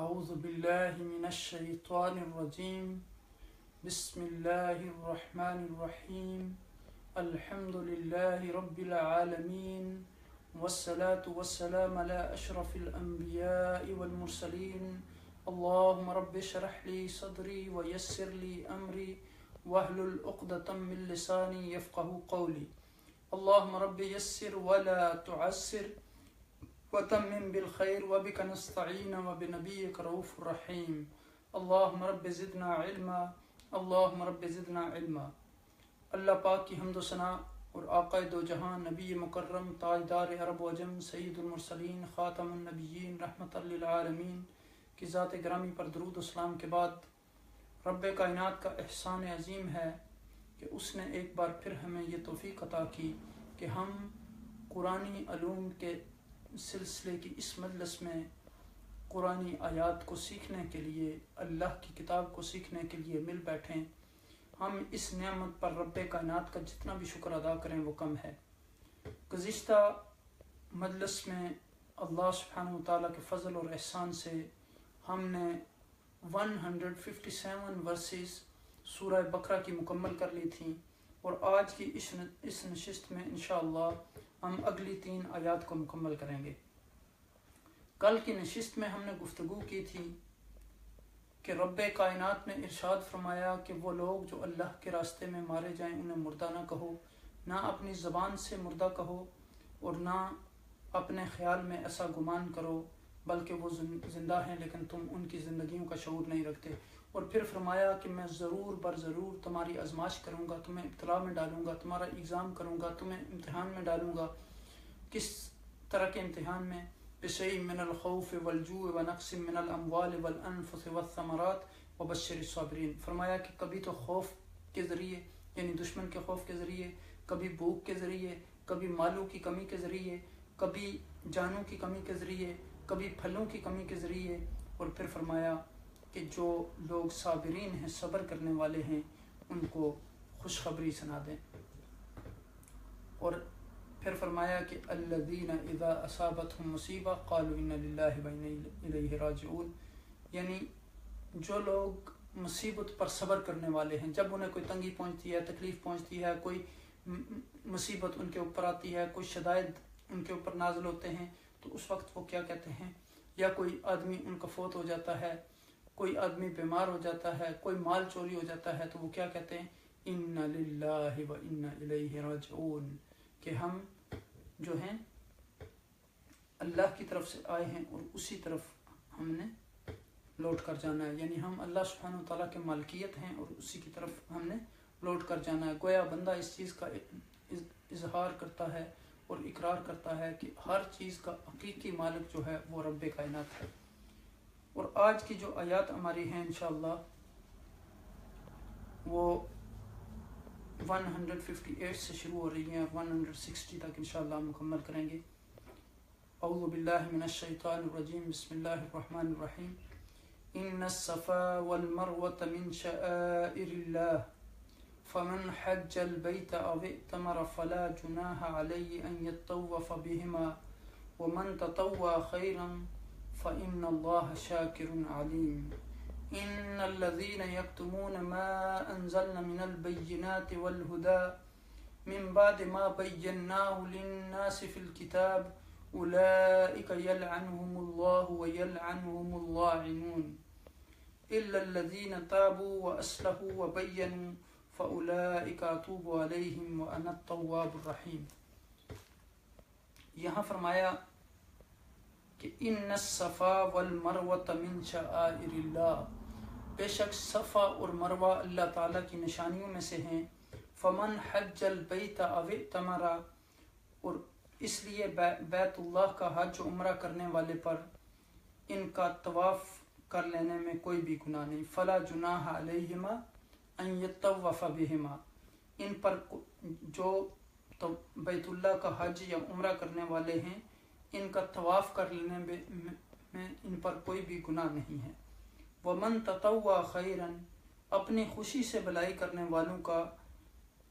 اعوذ باللہ من الشیطان الرجیم بسم اللہ الرحمن الرحیم الحمد للہ رب العالمین والصلاة والسلام علی اشرف الانبیاء والمرسلین اللہم رب اشرح لی صدری ویسر لی امری واحلل عقدۃ من لسانی یفقہوا قولی اللہم رب یسر ولا تعسر وتمم بالخير وبك نستعين وبنبيك رؤوف رحيم اللهم رب زدنا علما اللهم رب زدنا علما۔ اللہ پاک کی حمد و ثنا اور آقا دو جہان نبی مکرم تاجدار عرب و عجم سید المرسلین خاتم النبیین رحمت للعالمین کی ذات گرامی پر درود و سلام کے بعد رب کائنات کا احسان عظیم ہے کہ اس نے ایک بار پھر ہمیں یہ توفیق عطا کی کہ ہم قرآنی علوم کے سلسلے کی اس مجلس میں قرآنی آیات کو سیکھنے کے لیے، اللہ کی کتاب کو سیکھنے کے لیے مل بیٹھیں۔ ہم اس نعمت پر رب کائنات کا جتنا بھی شکر ادا کریں وہ کم ہے۔ گزشتہ مجلس میں اللہ سبحانہ وتعالیٰ کے فضل اور احسان سے ہم نے 157 ورسز سورہ بقرہ کی مکمل کر لی تھیں، اور آج کی اس نشست میں انشاءاللہ ہم اگلی 3 آیات کو مکمل کریں گے۔ کل کی نشست میں ہم نے گفتگو کی تھی کہ رب کائنات نے ارشاد فرمایا کہ وہ لوگ جو اللہ کے راستے میں مارے جائیں انہیں مردہ نہ کہو، نہ اپنی زبان سے مردہ کہو اور نہ اپنے خیال میں ایسا گمان کرو، بلکہ وہ زندہ ہیں لیکن تم ان کی زندگیوں کا شعور نہیں رکھتے۔ اور پھر فرمایا کہ میں ضرور بر ضرور تمہاری آزمائش کروں گا، تمہیں ابتلا میں ڈالوں گا، تمہارا ایگزام کروں گا، تمہیں امتحان میں ڈالوں گا۔ کس طرح کے امتحان میں؟ بشیء من الخوف والجوع ونقص من الاموال والانفس والثمرات وبشر الصابرین۔ فرمایا کہ کبھی تو خوف کے ذریعے یعنی دشمن کے خوف کے ذریعے، کبھی بھوک کے ذریعے، کبھی مالوں کی کمی کے ذریعے، کبھی جانوں کی کمی کے ذریعے، کبھی پھلوں کی کمی کے ذریعے، اور پھر فرمایا کہ جو لوگ صابرین ہیں، صبر کرنے والے ہیں، ان کو خوشخبری سنا دیں۔ اور پھر فرمایا کہ الذین اذا اصابتهم مصیبہ قالوا انا للہ وانا الیہ راجعون، یعنی جو لوگ مصیبت پر صبر کرنے والے ہیں، جب انہیں کوئی تنگی پہنچتی ہے، تکلیف پہنچتی ہے، کوئی مصیبت ان کے اوپر آتی ہے، کوئی شدائد ان کے اوپر نازل ہوتے ہیں، تو اس وقت وہ کیا کہتے ہیں؟ یا کوئی آدمی ان کا فوت ہو جاتا ہے، کوئی آدمی بیمار ہو جاتا ہے، کوئی مال چوری ہو جاتا ہے، تو وہ کیا کہتے ہیں؟ انا للہ وانا الیہ راجعون، کہ ہم جو ہیں اللہ کی طرف سے آئے ہیں اور اسی طرف ہم نے لوٹ کر جانا ہے، یعنی ہم اللہ سبحانہ وتعالیٰ کے مالکیت ہیں اور اسی کی طرف ہم نے لوٹ کر جانا ہے۔ گویا بندہ اس چیز کا اظہار کرتا ہے اور اقرار کرتا ہے کہ ہر چیز کا حقیقی مالک جو ہے وہ رب کائنات ہے۔ اور آج کی جو آیات ہماری ہیں انشاءاللہ وہ 158 سے شروع ہو رہی ہیں اور 160 تک انشاءاللہ مکمل کریں گے۔ اعوذ باللہ من الشیطان الرجیم بسم اللہ الرحمن الرحیم۔ ان الصفا والمروة من شعائر اللہ فمن حج البیت او اعتمر فلا جناح علیہ ان یطوف بہما ومن تطوع خیرا فإن اللہ شاکر علیم۔ ان الذين يكتمون ما انزلنا من البينات والهدى من بعد ما بيناه للناس في الكتاب اولئك يلعنهم الله ويلعنهم اللاعنون الا الذين تابوا واصلحوا وبينوا فاولئك اتوب عليهم وانا التواب الرحيم۔ یہاں فرمایا کہ ان الصفا والمروة من شعائر اللہ، بے شک صفا اور مروہ اللہ تعالیٰ کی نشانیوں میں سے ہیں۔ فمن حج البیت او اعتمر، اور اس لیے بیت اللہ کا حج و عمرہ کرنے والے پر ان کا طواف کر لینے میں کوئی بھی گناہ نہیں۔ فلا جناح علیہما ان یطوف بہما، ان پر جو بیت اللہ کا حج یا عمرہ کرنے والے ہیں ان کا طواف کر لینے میں ان پر کوئی بھی گناہ نہیں ہے۔ ومن تطوع خیرا، اپنی خوشی سے بھلائی کرنے والوں کا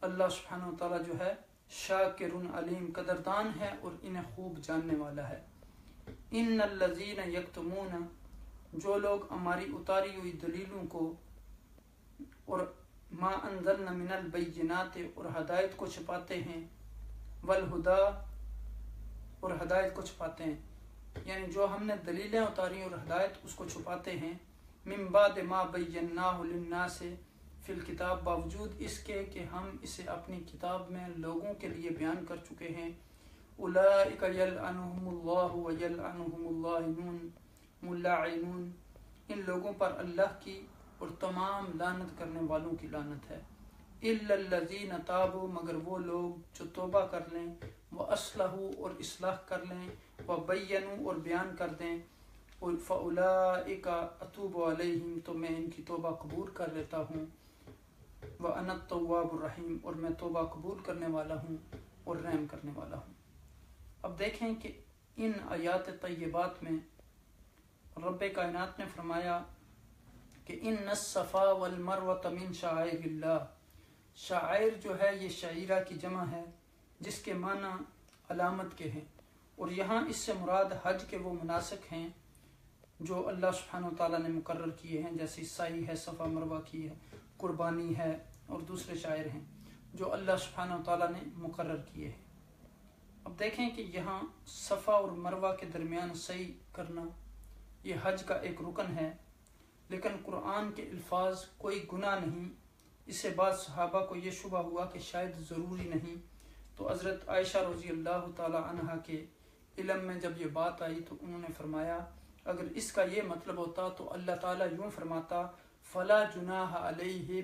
اللہ سبحانہ وتعالیٰ جو ہے شاکر علیم، قدردان ہے اور انہیں خوب جاننے والا ہے۔ ان الذین یکتمون، جو لوگ ہماری اتاری ہوئی دلیلوں کو اور ما انزلنا من البینات اور ہدایت کو چھپاتے ہیں، والہدا اور ہدایت کو چھپاتے ہیں، یعنی جو ہم نے دلیلیں اتاری اور ہدایت اس کو چھپاتے ہیں، من بعد ما بیناہ للناس فی الکتاب، باوجود اس کے کہ ہم اسے اپنی کتاب میں لوگوں کے لیے بیان کر چکے ہیں، اولئک یلعنہم اللہ ویلعنہم اللاعنون، ان لوگوں پر اللہ کی اور تمام لعنت کرنے والوں کی لعنت ہے، الا الذین تابوا، مگر وہ لوگ جو توبہ کر لیں، واصلحوا اور اصلاح کر لیں، وبینوا اور بیان کر دیں، فاولئک اتوب علیہم، تو میں ان کی توبہ قبول کر لیتا ہوں، وانا التواب الرحیم، اور میں توبہ قبول کرنے والا ہوں اور رحم کرنے والا ہوں۔ اب دیکھیں کہ ان آیات طیبات میں رب کائنات نے فرمایا کہ ان الصفا والمروۃ من شعائر اللہ، شعائر جو ہے یہ شعیرہ کی جمع ہے جس کے معنی علامت کے ہیں، اور یہاں اس سے مراد حج کے وہ مناسک ہیں جو اللہ سبحانہ وتعالیٰ نے مقرر کیے ہیں، جیسے سعی ہے، صفا مروہ کی ہے، قربانی ہے، اور دوسرے شعائر ہیں جو اللہ سبحانہ وتعالیٰ نے مقرر کیے ہیں۔ اب دیکھیں کہ یہاں صفا اور مروہ کے درمیان سعی کرنا یہ حج کا ایک رکن ہے، لیکن قرآن کے الفاظ کوئی گناہ نہیں، اس سے بعض صحابہ کو یہ شبہ ہوا کہ شاید ضروری نہیں، تو حضرت عائشہ رضی اللہ تعالی عنہا کے علم میں جب یہ بات آئی تو انہوں نے فرمایا اگر اس کا یہ مطلب ہوتا تو اللہ تعالیٰ یوں فرماتا فلا جناح علیہ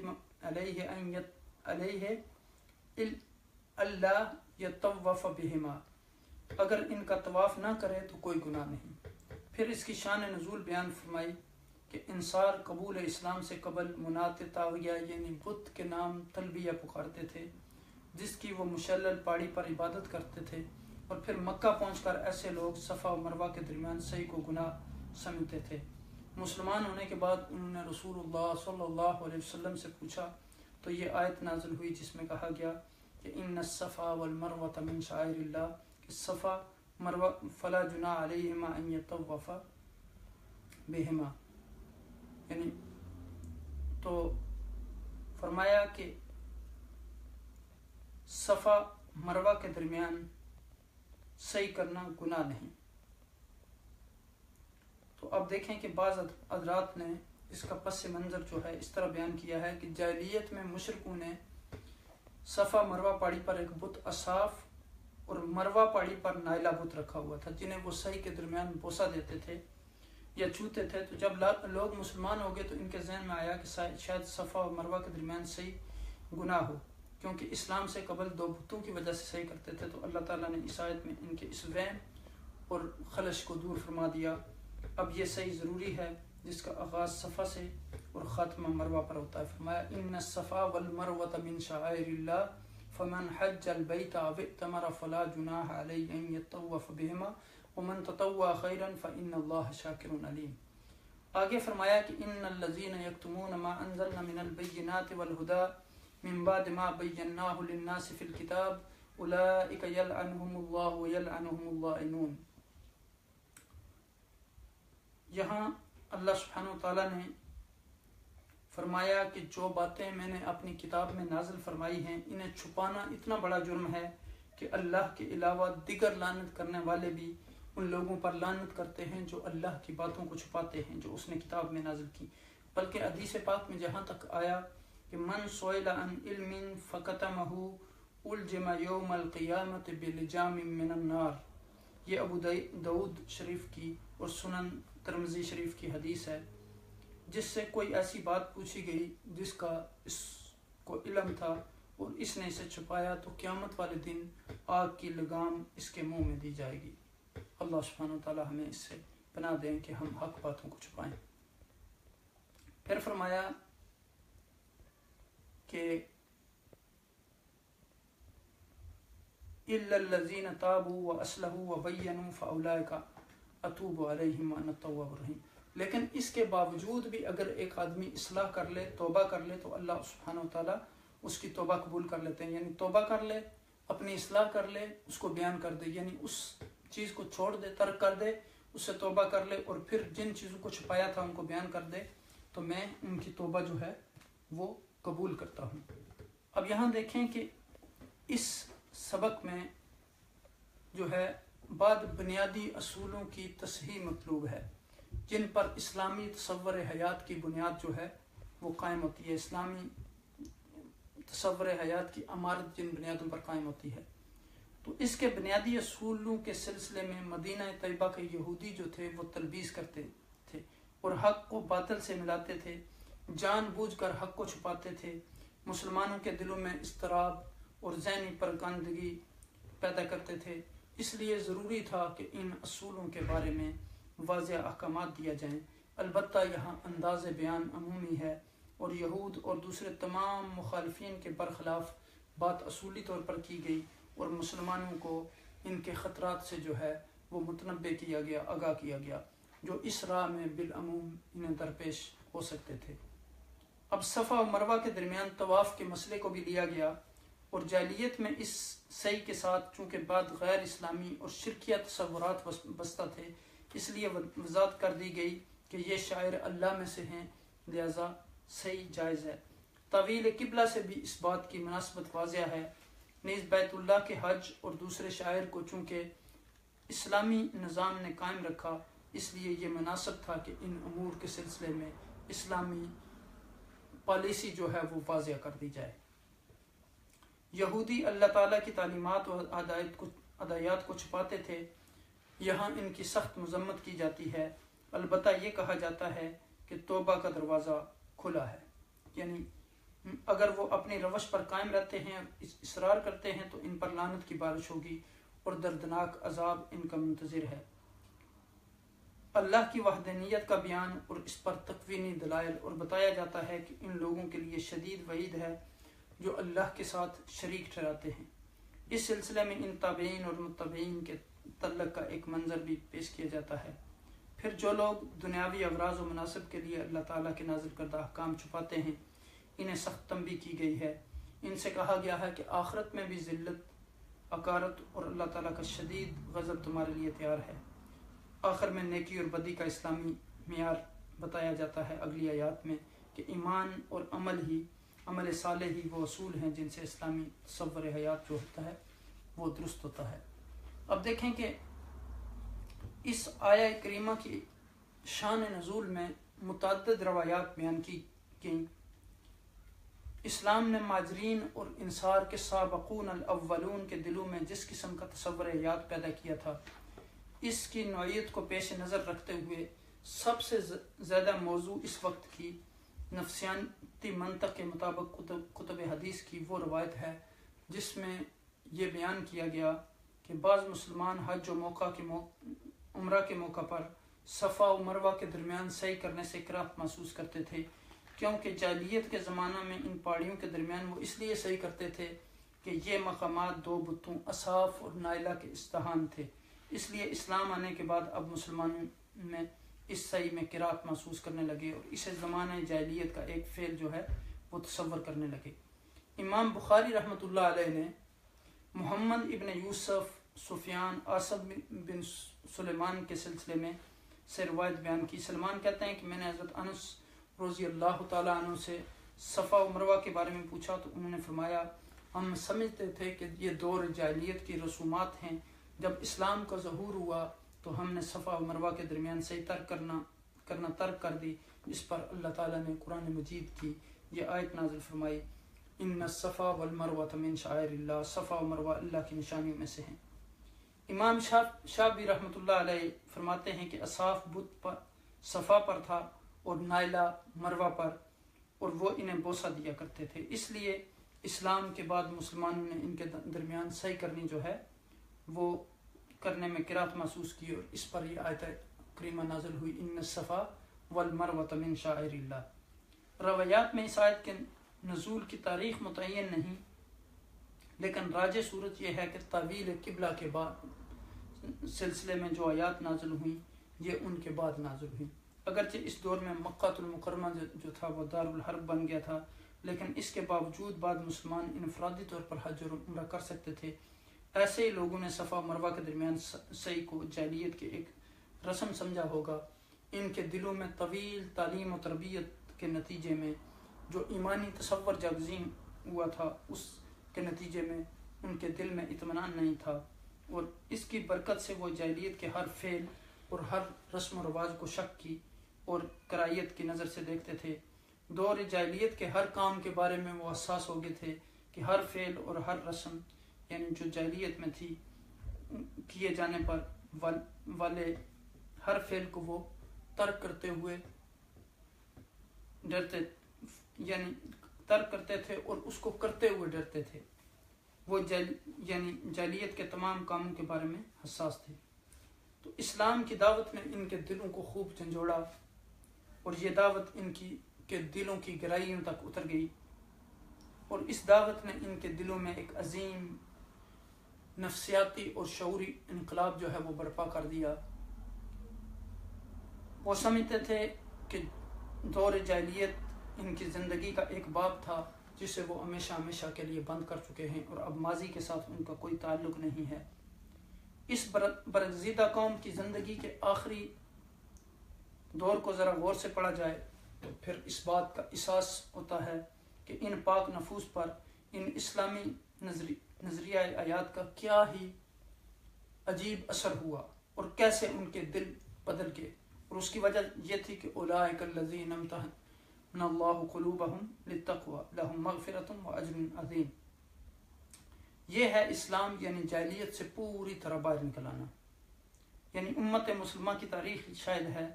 اللہ یطوف بہما، اگر ان کا طواف نہ کرے تو کوئی گناہ نہیں۔ پھر اس کی شان نزول بیان فرمائی کہ انصار قبول اسلام سے قبل منات طاغیہ یعنی بت کے نام تلبیہ پکارتے تھے، جس کی وہ مشلل پہاڑی پر عبادت کرتے تھے، اور پھر مکہ پہنچ کر ایسے لوگ صفا و مروہ کے درمیان سعی کو گناہ سمجھتے تھے۔ مسلمان ہونے کے بعد انہوں نے رسول اللہ صلی اللہ علیہ وسلم سے پوچھا تو یہ آیت نازل ہوئی جس میں کہا گیا کہ ان الصفا والمروۃ من شعائر اللہ، کہ صفا مروہ فلا جناح علیہما ان یطوف بہما، یعنی تو فرمایا کہ صفا مروہ کے درمیان صحیح کرنا گناہ نہیں۔ تو اب دیکھیں کہ بعض حضرات نے اس کا پس منظر جو ہے اس طرح بیان کیا ہے کہ جاہلیت میں مشرکوں نے صفا مروہ پہاڑی پر ایک بت اصاف اور مروہ پہاڑی پر نائلہ بت رکھا ہوا تھا، جنہیں وہ صحیح کے درمیان بوسہ دیتے تھے یا چھوتے تھے۔ تو جب لوگ مسلمان ہو گئے تو ان کے ذہن میں آیا کہ شاید صفا اور مروہ کے درمیان صحیح گناہ ہو، کیونکہ اسلام سے قبل دو بتوں کی وجہ سے صحیح کرتے تھے، تو اللہ تعالیٰ نے اس آیت میں ان کے اس وہم اور خلش کو دور فرما دیا۔ اب یہ صحیح ضروری ہے جس کا آغاز صفا سے اور خاتمہ مروہ پر ہوتا ہے۔ فرمایا ان الصفا والمروۃ من شعائر اللہ فمن حج البیت او اعتمر فلا جناح علیہ ان یطوف بہما ومن تطوع خیرا فان اللہ شاکر علیم۔ آگے فرمایا کہ ان الذین یکتمون ما انزلنا من البینات والہدی من بعد ما بیناہ للناس فی الکتاب اولئک یلعنہم اللہ ویلعنہم اللاعنون۔ یہاں اللہ سبحانہ وتعالیٰ نے فرمایا کہ جو باتیں میں نے اپنی کتاب میں نازل فرمائی ہیں انہیں چھپانا اتنا بڑا جرم ہے کہ اللہ کے علاوہ دیگر لعنت کرنے والے بھی ان لوگوں پر لعنت کرتے ہیں جو اللہ کی باتوں کو چھپاتے ہیں جو اس نے کتاب میں نازل کی۔ بلکہ حدیث پاک میں جہاں تک آیا کہ من سئل عن علم فکتمہ الجم یوم القیامت بلجام من النار، یہ ابو داؤد شریف کی اور سنن ترمذی شریف کی حدیث ہے، جس سے کوئی ایسی بات پوچھی گئی جس کا اس کو علم تھا اور اس نے اسے چھپایا تو قیامت والے دن آگ کی لگام اس کے منہ میں دی جائے گی۔ اللہ سبحانہ وتعالی ہمیں اس سے پناہ دیں کہ ہم حق باتوں کو چھپائیں۔ پھر فرمایا کہ الا الذین تابوا واصلحوا وبینوا فاولئک اتوب علیہم وانا التواب الرحیم، لیکن اس کے باوجود بھی اگر ایک آدمی اصلاح کر لے، توبہ کر لے، تو اللہ سبحانہ وتعالیٰ اس کی توبہ قبول کر لیتے ہیں۔ یعنی توبہ کر لے، اپنی اصلاح کر لے، اس کو بیان کر دے، یعنی اس چیز کو چھوڑ دے، ترک کر دے اس سے توبہ کر لے اور پھر جن چیزوں کو چھپایا تھا ان کو بیان کر دے تو میں ان کی توبہ جو ہے وہ قبول کرتا ہوں۔ اب یہاں دیکھیں کہ اس سبق میں جو ہے بعض بنیادی اصولوں کی تصحیح مطلوب ہے جن پر اسلامی تصور حیات کی بنیاد جو ہے وہ قائم ہوتی ہے، اسلامی تصور حیات کی عمارت جن بنیادوں پر قائم ہوتی ہے۔ تو اس کے بنیادی اصولوں کے سلسلے میں مدینہ طیبہ کے یہودی جو تھے وہ تلبیس کرتے تھے اور حق کو باطل سے ملاتے تھے، جان بوجھ کر حق کو چھپاتے تھے، مسلمانوں کے دلوں میں اضطراب اور ذہنی پرگندگی پیدا کرتے تھے۔ اس لیے ضروری تھا کہ ان اصولوں کے بارے میں واضح احکامات دیا جائیں۔ البتہ یہاں انداز بیان عمومی ہے اور یہود اور دوسرے تمام مخالفین کے برخلاف بات اصولی طور پر کی گئی اور مسلمانوں کو ان کے خطرات سے جو ہے وہ متنبع کیا گیا، آگاہ کیا گیا جو اس راہ میں بالعموم انہیں درپیش ہو سکتے تھے۔ اب صفا و مروہ کے درمیان طواف کے مسئلے کو بھی لیا گیا اور جاہلیت میں اس صحیح کے ساتھ چونکہ بعد غیر اسلامی اور شرکیہ تصورات بستہ تھے، اس لیے وضاحت کر دی گئی کہ یہ شاعر اللہ میں سے ہیں، لہذا صحیح جائز ہے۔ طویل قبلہ سے بھی اس بات کی مناسبت واضح ہے۔ نیز بیت اللہ کے حج اور دوسرے شاعر کو چونکہ اسلامی نظام نے قائم رکھا، اس لیے یہ مناسب تھا کہ ان امور کے سلسلے میں اسلامی پالیسی جو ہے وہ واضح کر دی جائے۔ یہودی اللہ تعالیٰ کی تعلیمات و ہدایات کو چھپاتے تھے، یہاں ان کی سخت مذمت کی جاتی ہے۔ البتہ یہ کہا جاتا ہے کہ توبہ کا دروازہ کھلا ہے، یعنی اگر وہ اپنی روش پر قائم رہتے ہیں، اصرار کرتے ہیں تو ان پر لعنت کی بارش ہوگی اور دردناک عذاب ان کا منتظر ہے۔ اللہ کی وحدانیت کا بیان اور اس پر تقوینی دلائل اور بتایا جاتا ہے کہ ان لوگوں کے لیے شدید وعید ہے جو اللہ کے ساتھ شریک ٹھہراتے ہیں۔ اس سلسلے میں ان تابعین اور متبعین کے تعلق کا ایک منظر بھی پیش کیا جاتا ہے۔ پھر جو لوگ دنیاوی اغراض و مناسب کے لیے اللہ تعالیٰ کے نازل کردہ احکام چھپاتے ہیں، انہیں سخت تنبیہ کی گئی ہے۔ ان سے کہا گیا ہے کہ آخرت میں بھی ذلت، اکارت اور اللہ تعالیٰ کا شدید غضب تمہارے لیے تیار ہے۔ آخر میں نیکی اور بدی کا اسلامی معیار بتایا جاتا ہے اگلی آیات میں کہ ایمان اور عمل صالح ہی وہ اصول ہیں جن سے اسلامی تصور حیات جو ہوتا ہے وہ درست ہوتا ہے۔ اب دیکھیں کہ اس آیہ کریمہ کی شان نزول میں متعدد روایات بیان کی گئیں۔ اسلام نے مہاجرین اور انصار کے سابقون الاولون کے دلوں میں جس قسم کا تصور حیات پیدا کیا تھا، اس کی نوعیت کو پیش نظر رکھتے ہوئے سب سے زیادہ موضوع اس وقت کی نفسیاتی منطق کے مطابق کتب حدیث کی وہ روایت ہے جس میں یہ بیان کیا گیا کہ بعض مسلمان حج و عمرہ کے موقع پر صفا و مروہ کے درمیان سعی کرنے سے کراہت محسوس کرتے تھے، کیونکہ جاہلیت کے زمانہ میں ان پہاڑیوں کے درمیان وہ اس لیے سعی کرتے تھے کہ یہ مقامات دو بتوں اصاف اور نائلہ کے استحان تھے۔ اس لیے اسلام آنے کے بعد اب مسلمانوں میں اس سعی میں کراہت محسوس کرنے لگے اور اسے زمانہ جاہلیت کا ایک فعل جو ہے وہ تصور کرنے لگے۔ امام بخاری رحمۃ اللہ علیہ نے محمد ابن یوسف، سفیان، عاصم بن سلیمان کے سلسلے میں سے روایت بیان کی۔ سلمان کہتے ہیں کہ میں نے حضرت انس رضی اللہ تعالیٰ عنہ سے صفا و مروہ کے بارے میں پوچھا تو انہوں نے فرمایا، ہم سمجھتے تھے کہ یہ دور جاہلیت کی رسومات ہیں، جب اسلام کا ظہور ہوا تو ہم نے صفا و مروہ کے درمیان سے ترک کر دی، جس پر اللہ تعالیٰ نے قرآن مجید کی یہ آیت نازل فرمائی، ان الصفا والمروہ من شعائر اللہ، صفا و مروہ اللہ کی نشانیوں میں سے ہیں۔ امام شافعی رحمۃ اللہ علیہ فرماتے ہیں کہ اصاف بت پر صفا پر تھا اور نائلہ مروہ پر، اور وہ انہیں بوسہ دیا کرتے تھے، اس لیے اسلام کے بعد مسلمانوں نے ان کے درمیان صحیح کرنی جو ہے وہ کرنے میں کراہت محسوس کی اور اس پر یہ آیت کریمہ نازل ہوئی، ان الصفا والمروہ من شعائر اللہ۔ روایات میں اس آیت کے نزول کی تاریخ متعین نہیں، لیکن راجح صورت یہ ہے کہ طویل قبلہ کے بعد سلسلے میں جو آیات نازل ہوئیں یہ ان کے بعد نازل ہوئیں۔ اگرچہ اس دور میں مکہ المکرمہ جو تھا وہ دار الحرب بن گیا تھا، لیکن اس کے باوجود بعد مسلمان انفرادی طور پر حج اور عمرہ کر سکتے تھے۔ ایسے ہی لوگوں نے صفا و مروہ کے درمیان سعی کو جاہلیت کے ایک رسم سمجھا ہوگا، ان کے دلوں میں طویل تعلیم و تربیت کے نتیجے میں جو ایمانی تصور جاگزین ہوا تھا، اس کے نتیجے میں ان کے دل میں اطمینان نہیں تھا، اور اس کی برکت سے وہ جاہلیت کے ہر فعل اور ہر رسم و رواج کو شک کی اور کراہیت کی نظر سے دیکھتے تھے۔ دور جاہلیت کے ہر کام کے بارے میں وہ حساس ہو گئے تھے کہ ہر فعل اور ہر رسم یعنی جو جاہلیت میں تھی کیے جانے پر والے ہر فعل کو وہ ترک کرتے ہوئے ڈرتے، یعنی ترک کرتے تھے اور اس کو کرتے ہوئے ڈرتے تھے۔ وہ یعنی جاہلیت کے تمام کاموں کے بارے میں حساس تھے۔ تو اسلام کی دعوت نے ان کے دلوں کو خوب جھنجھوڑا، اور یہ دعوت ان کے دلوں کی گہرائیوں تک اتر گئی، اور اس دعوت نے ان کے دلوں میں ایک عظیم نفسیاتی اور شعوری انقلاب جو ہے وہ برپا کر دیا۔ وہ سمجھتے تھے کہ دور جاہلیت ان کی زندگی کا ایک باب تھا جسے وہ ہمیشہ ہمیشہ کے لیے بند کر چکے ہیں، اور اب ماضی کے ساتھ ان کا کوئی تعلق نہیں ہے۔ اس برگزیدہ قوم کی زندگی کے آخری دور کو ذرا غور سے پڑھا جائے تو پھر اس بات کا احساس ہوتا ہے کہ ان پاک نفوس پر ان اسلامی نظریہ آیات کا کیا ہی عجیب اثر ہوا، اور کیسے ان کے دل بدل گئے، اور اس کی وجہ یہ تھی کہ اولئک الذین امتحن اللہ قلوبہم للتقوی لہم مغفرۃ واجر عظیم۔ یہ ہے اسلام، یعنی جاہلیت سے پوری طرح باہر نکل آنا۔ یعنی امت مسلمہ کی تاریخ شاید ہے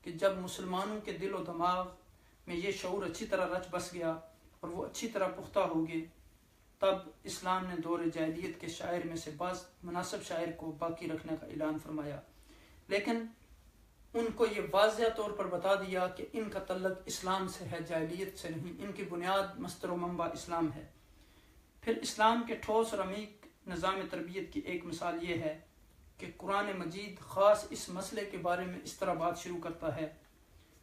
کہ جب مسلمانوں کے دل و دماغ میں یہ شعور اچھی طرح رچ بس گیا اور وہ اچھی طرح پختہ ہو گئے، تب اسلام نے دور جاہلیت کے شاعر میں سے بعض مناسب شاعر کو باقی رکھنے کا اعلان فرمایا، لیکن ان کو یہ واضح طور پر بتا دیا کہ ان کا تعلق اسلام سے ہے، جاہلیت سے نہیں، ان کی بنیاد مصدر و منبع اسلام ہے۔ پھر اسلام کے ٹھوس اور عمیق نظام تربیت کی ایک مثال یہ ہے کہ قرآن مجید خاص اس مسئلے کے بارے میں اس طرح بات شروع کرتا ہے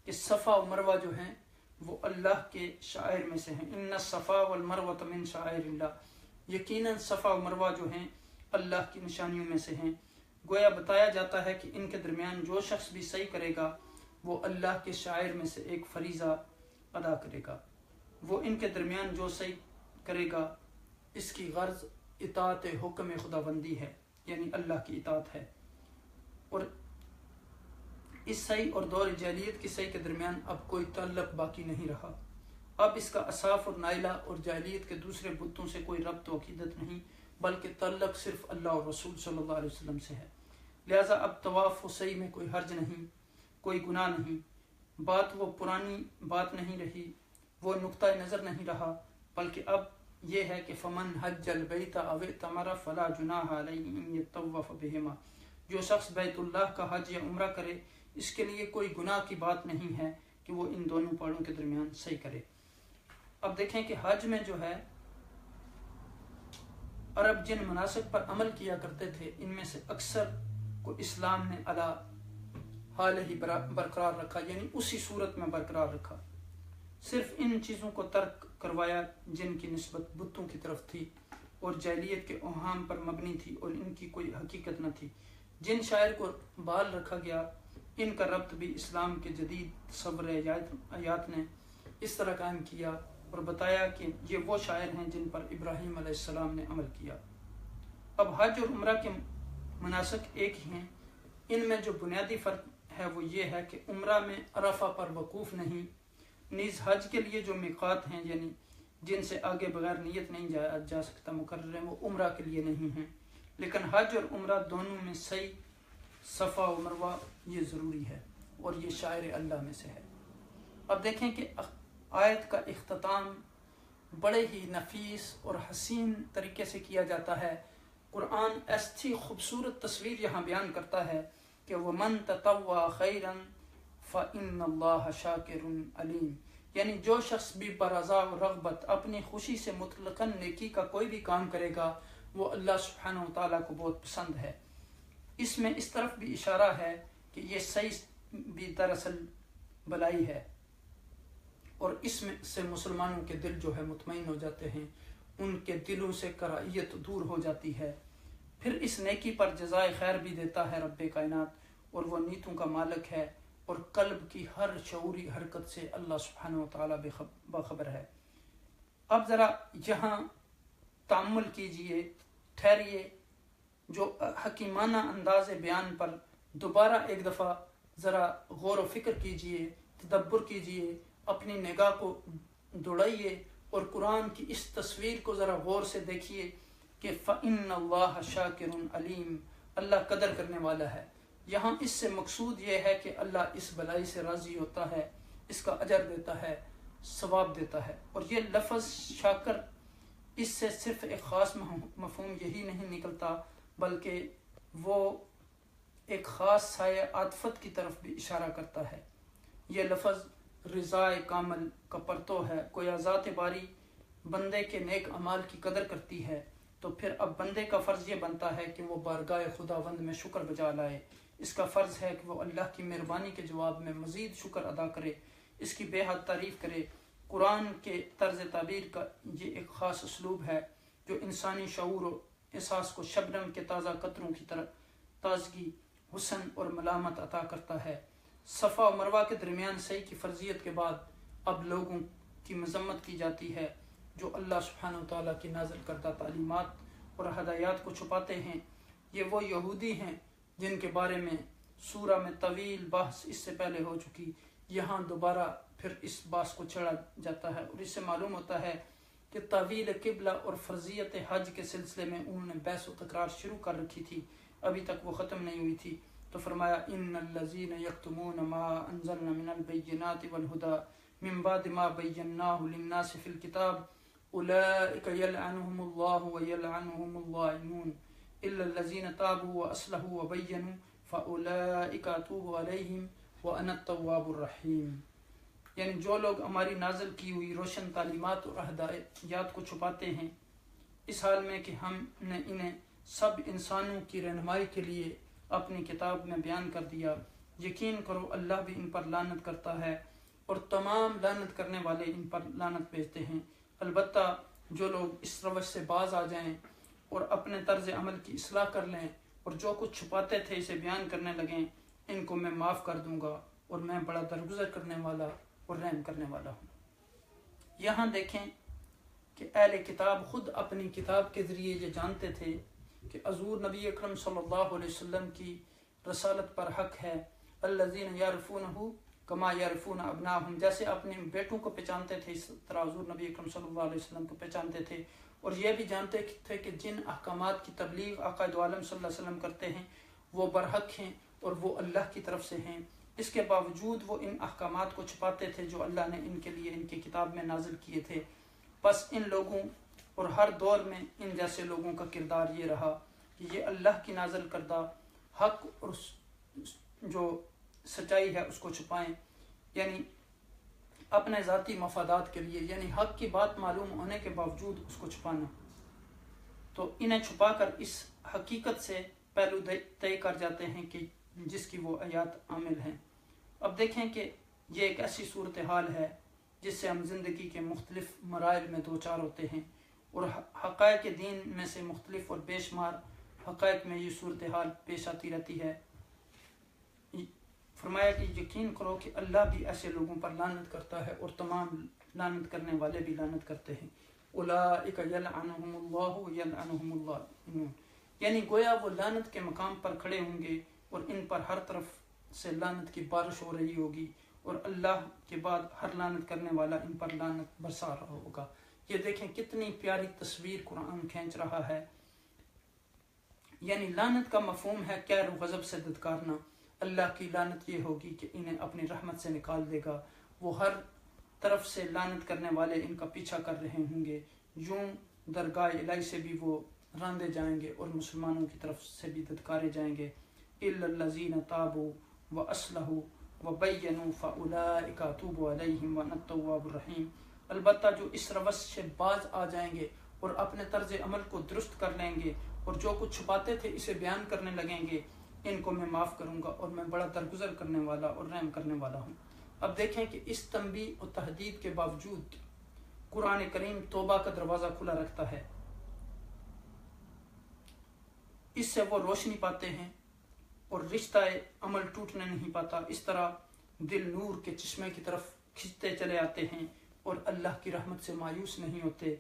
کہ صفا و مروہ جو ہیں وہ اللہ کے شعائر میں سے ہیں۔ ان الصفا والمروہ من شعائر اللہ، یقیناً صفا و مروہ جو ہیں اللہ کی نشانیوں میں سے ہیں۔ گویا بتایا جاتا ہے کہ ان کے درمیان جو شخص بھی صحیح کرے گا وہ اللہ کے شاعر میں سے ایک فریضہ ادا کرے گا۔ وہ ان کے درمیان جو صحیح کرے گا اس کی غرض اطاعت حکم خداوندی ہے، یعنی اللہ کی اطاعت ہے، اور اس صحیح اور دور جاہلیت کی صحیح کے درمیان اب کوئی تعلق باقی نہیں رہا۔ اب اس کا اصاف اور نائلہ اور جاہلیت کے دوسرے بتوں سے کوئی ربط و عقیدت نہیں، بلکہ تعلق صرف اللہ اور رسول صلی اللہ علیہ وسلم سے ہے۔ لہٰذا اب طواف و سعی میں کوئی حرج نہیں، کوئی گناہ نہیں، بات وہ پرانی بات نہیں رہی، وہ نقطہ نظر نہیں رہا، بلکہ اب یہ ہے کہ فمن حج البیت او اعتمر فلا جناح علیہ ان یطوف بہما، جو شخص بیت اللہ کا حج یا عمرہ کرے اس کے لیے کوئی گناہ کی بات نہیں ہے کہ وہ ان دونوں پہاڑوں کے درمیان صحیح کرے۔ اب دیکھیں کہ حج میں جو ہے عرب جن مناسک پر عمل کیا کرتے تھے ان میں سے اکثر کو اسلام نے علی حال ہی برقرار رکھا، یعنی اسی صورت میں برقرار رکھا، صرف ان چیزوں کو ترک کروایا جن کی نسبت بتوں کی طرف تھی اور جاہلیت کے اوہام پر مبنی تھی اور ان کی کوئی حقیقت نہ تھی۔ جن شاعر کو بحال رکھا گیا ان کا ربط بھی اسلام کے جدید تصور آیات نے اس طرح قائم کیا اور بتایا کہ یہ وہ شاعر ہیں جن پر ابراہیم علیہ السلام نے عمل کیا۔ اب حج اور عمرہ کے مناسک ایک ہی ہیں، ان میں جو بنیادی فرق ہے وہ یہ ہے کہ عمرہ میں عرفہ پر وقوف نہیں، نیز حج کے لیے جو میقات ہیں یعنی جن سے آگے بغیر نیت نہیں جا سکتا مقرر ہیں، وہ عمرہ کے لیے نہیں ہیں، لیکن حج اور عمرہ دونوں میں صحیح صفا و مروہ یہ ضروری ہے اور یہ شاعر اللہ میں سے ہے۔ اب دیکھیں کہ آیت کا اختتام بڑے ہی نفیس اور حسین طریقے سے کیا جاتا ہے۔ قرآن ایسی خوبصورت تصویر یہاں بیان کرتا ہے کہ وَمَن تَطَوَّعَ خَيْرًا فَإِنَّ اللَّهَ شَاكِرٌ عَلِيمٌ، یعنی جو شخص بھی برضا و رغبت اپنی خوشی سے مطلقاً نیکی کا کوئی بھی کام کرے گا وہ اللہ سبحانہ و تعالیٰ کو بہت پسند ہے۔ اس میں اس طرف بھی اشارہ ہے کہ یہ صحیح بھی دراصل بلائی ہے، اور اس میں سے مسلمانوں کے دل جو ہے مطمئن ہو جاتے ہیں، ان کے دلوں سے کراہیت دور ہو جاتی ہے۔ پھر اس نیکی پر جزائے خیر بھی دیتا ہے رب کائنات، اور وہ نیتوں کا مالک ہے اور قلب کی ہر شعوری حرکت سے اللہ سبحانہ و تعالیٰ باخبر ہے۔ اب ذرا یہاں تأمل کیجئے، ٹھہریے، جو حکیمانہ انداز بیان پر دوبارہ ایک دفعہ ذرا غور و فکر کیجئے، تدبر کیجئے، اپنی نگاہ کو دوڑائیے اور قرآن کی اس تصویر کو ذرا غور سے دیکھیے کہ فَإِنَّ اللَّهَ شَاكِرٌ عَلِيمٌ، اللہ قدر کرنے والا ہے۔ یہاں اس سے مقصود یہ ہے کہ اللہ اس بلائی سے راضی ہوتا ہے، اس کا اجر دیتا ہے، ثواب دیتا ہے۔ اور یہ لفظ شاکر، اس سے صرف ایک خاص مفہوم یہی نہیں نکلتا بلکہ وہ ایک خاص سایہ عاطفت کی طرف بھی اشارہ کرتا ہے۔ یہ لفظ رضائے کامل کا پرتو ہے، گویا ذات باری بندے کے نیک اعمال کی قدر کرتی ہے، تو پھر اب بندے کا فرض یہ بنتا ہے کہ وہ بارگاہ خداوند میں شکر بجا لائے۔ اس کا فرض ہے کہ وہ اللہ کی مہربانی کے جواب میں مزید شکر ادا کرے، اس کی بے حد تعریف کرے۔ قرآن کے طرز تعبیر کا یہ ایک خاص اسلوب ہے جو انسانی شعور و احساس کو شبنم کے تازہ قطروں کی طرح تازگی، حسن اور ملامت عطا کرتا ہے۔ صفا و مروہ کے درمیان صحیح کی فرضیت کے بعد اب لوگوں کی مذمت کی جاتی ہے جو اللہ سبحانہ و تعالیٰ کی نازل کردہ تعلیمات اور ہدایات کو چھپاتے ہیں۔ یہ وہ یہودی ہیں جن کے بارے میں سورہ میں طویل بحث اس سے پہلے ہو چکی، یہاں دوبارہ پھر اس بحث کو چھڑا جاتا ہے، اور اس سے معلوم ہوتا ہے کہ تعویل قبلہ اور فرضیت حج کے سلسلے میں انہوں نے بحث و تکرار شروع کر رکھی تھی، ابھی تک وہ ختم نہیں ہوئی تھی۔ تو فرمایا ان الذین یکتمون ما انزلنا من البینات والہدی من بعد ما بیناہ للناس فی الکتاب اولئک یلعنهم اللہ ویلعنهم اللاعنون الا الذین تابوا واصلحوا وبینوا فاولئک اتوب علیہم وانا التواب الرحیم۔ یعنی جو لوگ ہماری نازل کی ہوئی روشن تعلیمات اور ہدایات کو چھپاتے ہیں، اس حال میں کہ ہم نے انہیں سب انسانوں کی رہنمائی کے لیے اپنی کتاب میں بیان کر دیا، یقین کرو اللہ بھی ان پر لعنت کرتا ہے اور تمام لعنت کرنے والے ان پر لعنت بھیجتے ہیں۔ البتہ جو لوگ اس روش سے باز آ جائیں اور اپنے طرز عمل کی اصلاح کر لیں اور جو کچھ چھپاتے تھے اسے بیان کرنے لگیں، ان کو میں معاف کر دوں گا اور میں بڑا درگزر کرنے والا اور رحم کرنے والا ہوں۔ یہاں دیکھیں کہ اہل کتاب خود اپنی کتاب کے ذریعے یہ جانتے تھے کہ حضور نبی اکرم صلی اللہ علیہ وسلم کی رسالت پر حق ہے۔ الذین یعرفونہ کما یعرفون ابناءہم، جیسے اپنے بیٹوں کو پہچانتے تھے اس طرح حضور نبی اکرم صلی اللہ علیہ وسلم کو پہچانتے تھے، اور یہ بھی جانتے تھے کہ جن احکامات کی تبلیغ آقا دو عالم صلی اللہ علیہ وسلم کرتے ہیں وہ برحق ہیں اور وہ اللہ کی طرف سے ہیں۔ اس کے باوجود وہ ان احکامات کو چھپاتے تھے جو اللہ نے ان کے لیے ان کی کتاب میں نازل کیے تھے۔ بس ان لوگوں اور ہر دور میں ان جیسے لوگوں کا کردار یہ رہا کہ یہ اللہ کی نازل کردہ حق اور جو سچائی ہے اس کو چھپائیں، یعنی اپنے ذاتی مفادات کے لیے، یعنی حق کی بات معلوم ہونے کے باوجود اس کو چھپانا۔ تو انہیں چھپا کر اس حقیقت سے پہلو طے کر جاتے ہیں کہ جس کی وہ آیات عامل ہیں۔ اب دیکھیں کہ یہ ایک ایسی صورتحال ہے جس سے ہم زندگی کے مختلف مراحل میں دوچار ہوتے ہیں، اور حقائق دین میں سے مختلف اور بے شمار حقائق میں یہ صورتحال پیش آتی رہتی ہے۔ فرمایا کہ یقین کرو کہ اللہ بھی ایسے لوگوں پر لعنت کرتا ہے اور تمام لعنت کرنے والے بھی لعنت کرتے ہیں۔ اولئک یلعنهم اللہ ویلعنهم اللاعنون، یعنی گویا وہ لعنت کے مقام پر کھڑے ہوں گے اور ان پر ہر طرف سے لعنت کی بارش ہو رہی ہوگی، اور اللہ کے بعد ہر لعنت کرنے والا ان پر لعنت برسا رہا ہوگا۔ یہ دیکھیں کتنی پیاری تصویر قرآن کھینچ رہا ہے۔ یعنی لعنت کا مفہوم ہے کہر و غضب سے دھتکارنا۔ اللہ کی لعنت یہ ہوگی کہ انہیں اپنی رحمت سے نکال دے گا، وہ ہر طرف سے لعنت کرنے والے ان کا پیچھا کر رہے ہوں گے، یوں درگاہ الہی سے بھی وہ راندے جائیں گے اور مسلمانوں کی طرف سے بھی دھتکارے جائیں گے۔ الا الذین تابوا واصلحوا وبینوا فاولئک اتوب علیہم وانا التواب الرحیم۔ البتہ جو اس روش سے باز آ جائیں گے اور اپنے طرز عمل کو درست کر لیں گے اور جو کچھ چھپاتے تھے اسے بیان کرنے لگیں گے، ان کو میں معاف کروں گا اور میں بڑا درگزر کرنے والا اور رحم کرنے والا ہوں۔ اب دیکھیں کہ اس تنبیہ و تحدید کے باوجود قرآن کریم توبہ کا دروازہ کھلا رکھتا ہے۔ اس سے وہ روشنی پاتے ہیں اور رشتہ عمل ٹوٹنے نہیں پاتا، اس طرح دل نور کے چشمے کی طرف کھنچتے چلے آتے ہیں اور اللہ کی رحمت سے مایوس نہیں ہوتے۔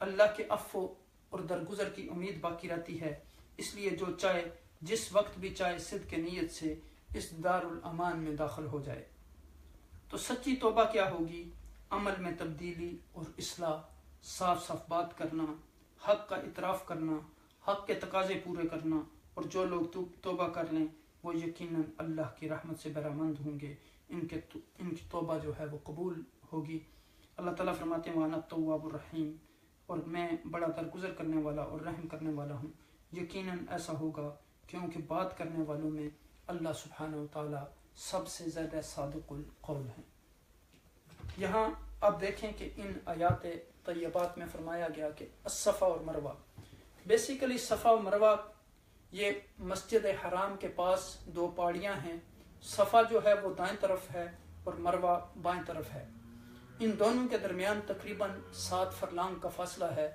اللہ کے عفو اور درگزر کی امید باقی رہتی ہے، اس لیے جو چاہے جس وقت بھی چاہے صدق نیت سے اس دارالامان میں داخل ہو جائے۔ تو سچی توبہ کیا ہوگی؟ عمل میں تبدیلی اور اصلاح، صاف صاف بات کرنا، حق کا اعتراف کرنا، حق کے تقاضے پورے کرنا، اور جو لوگ توبہ کر لیں وہ یقیناً اللہ کی رحمت سے بہرامند ہوں گے، ان کی توبہ جو ہے وہ قبول ہوگی۔ اللہ تعالیٰ فرماتے ہیں وَأَنَا التَّوَّابُ الرَّحِيمُ، اور میں بڑا درگزر کرنے والا اور رحم کرنے والا ہوں۔ یقیناً ایسا ہوگا کیونکہ بات کرنے والوں میں اللہ سبحانہ و تعالیٰ سب سے زیادہ صادق القول ہیں۔ یہاں آپ دیکھیں کہ ان آیات طیبات میں فرمایا گیا کہ الصفا اور مروہ، بیسیکلی صفا و مروہ یہ مسجد حرام کے پاس دو پہاڑیاں ہیں۔ صفا جو ہے وہ دائیں طرف ہے اور مروہ بائیں طرف ہے، ان دونوں کے درمیان تقریباً 7 فرلانگ کا فاصلہ ہے۔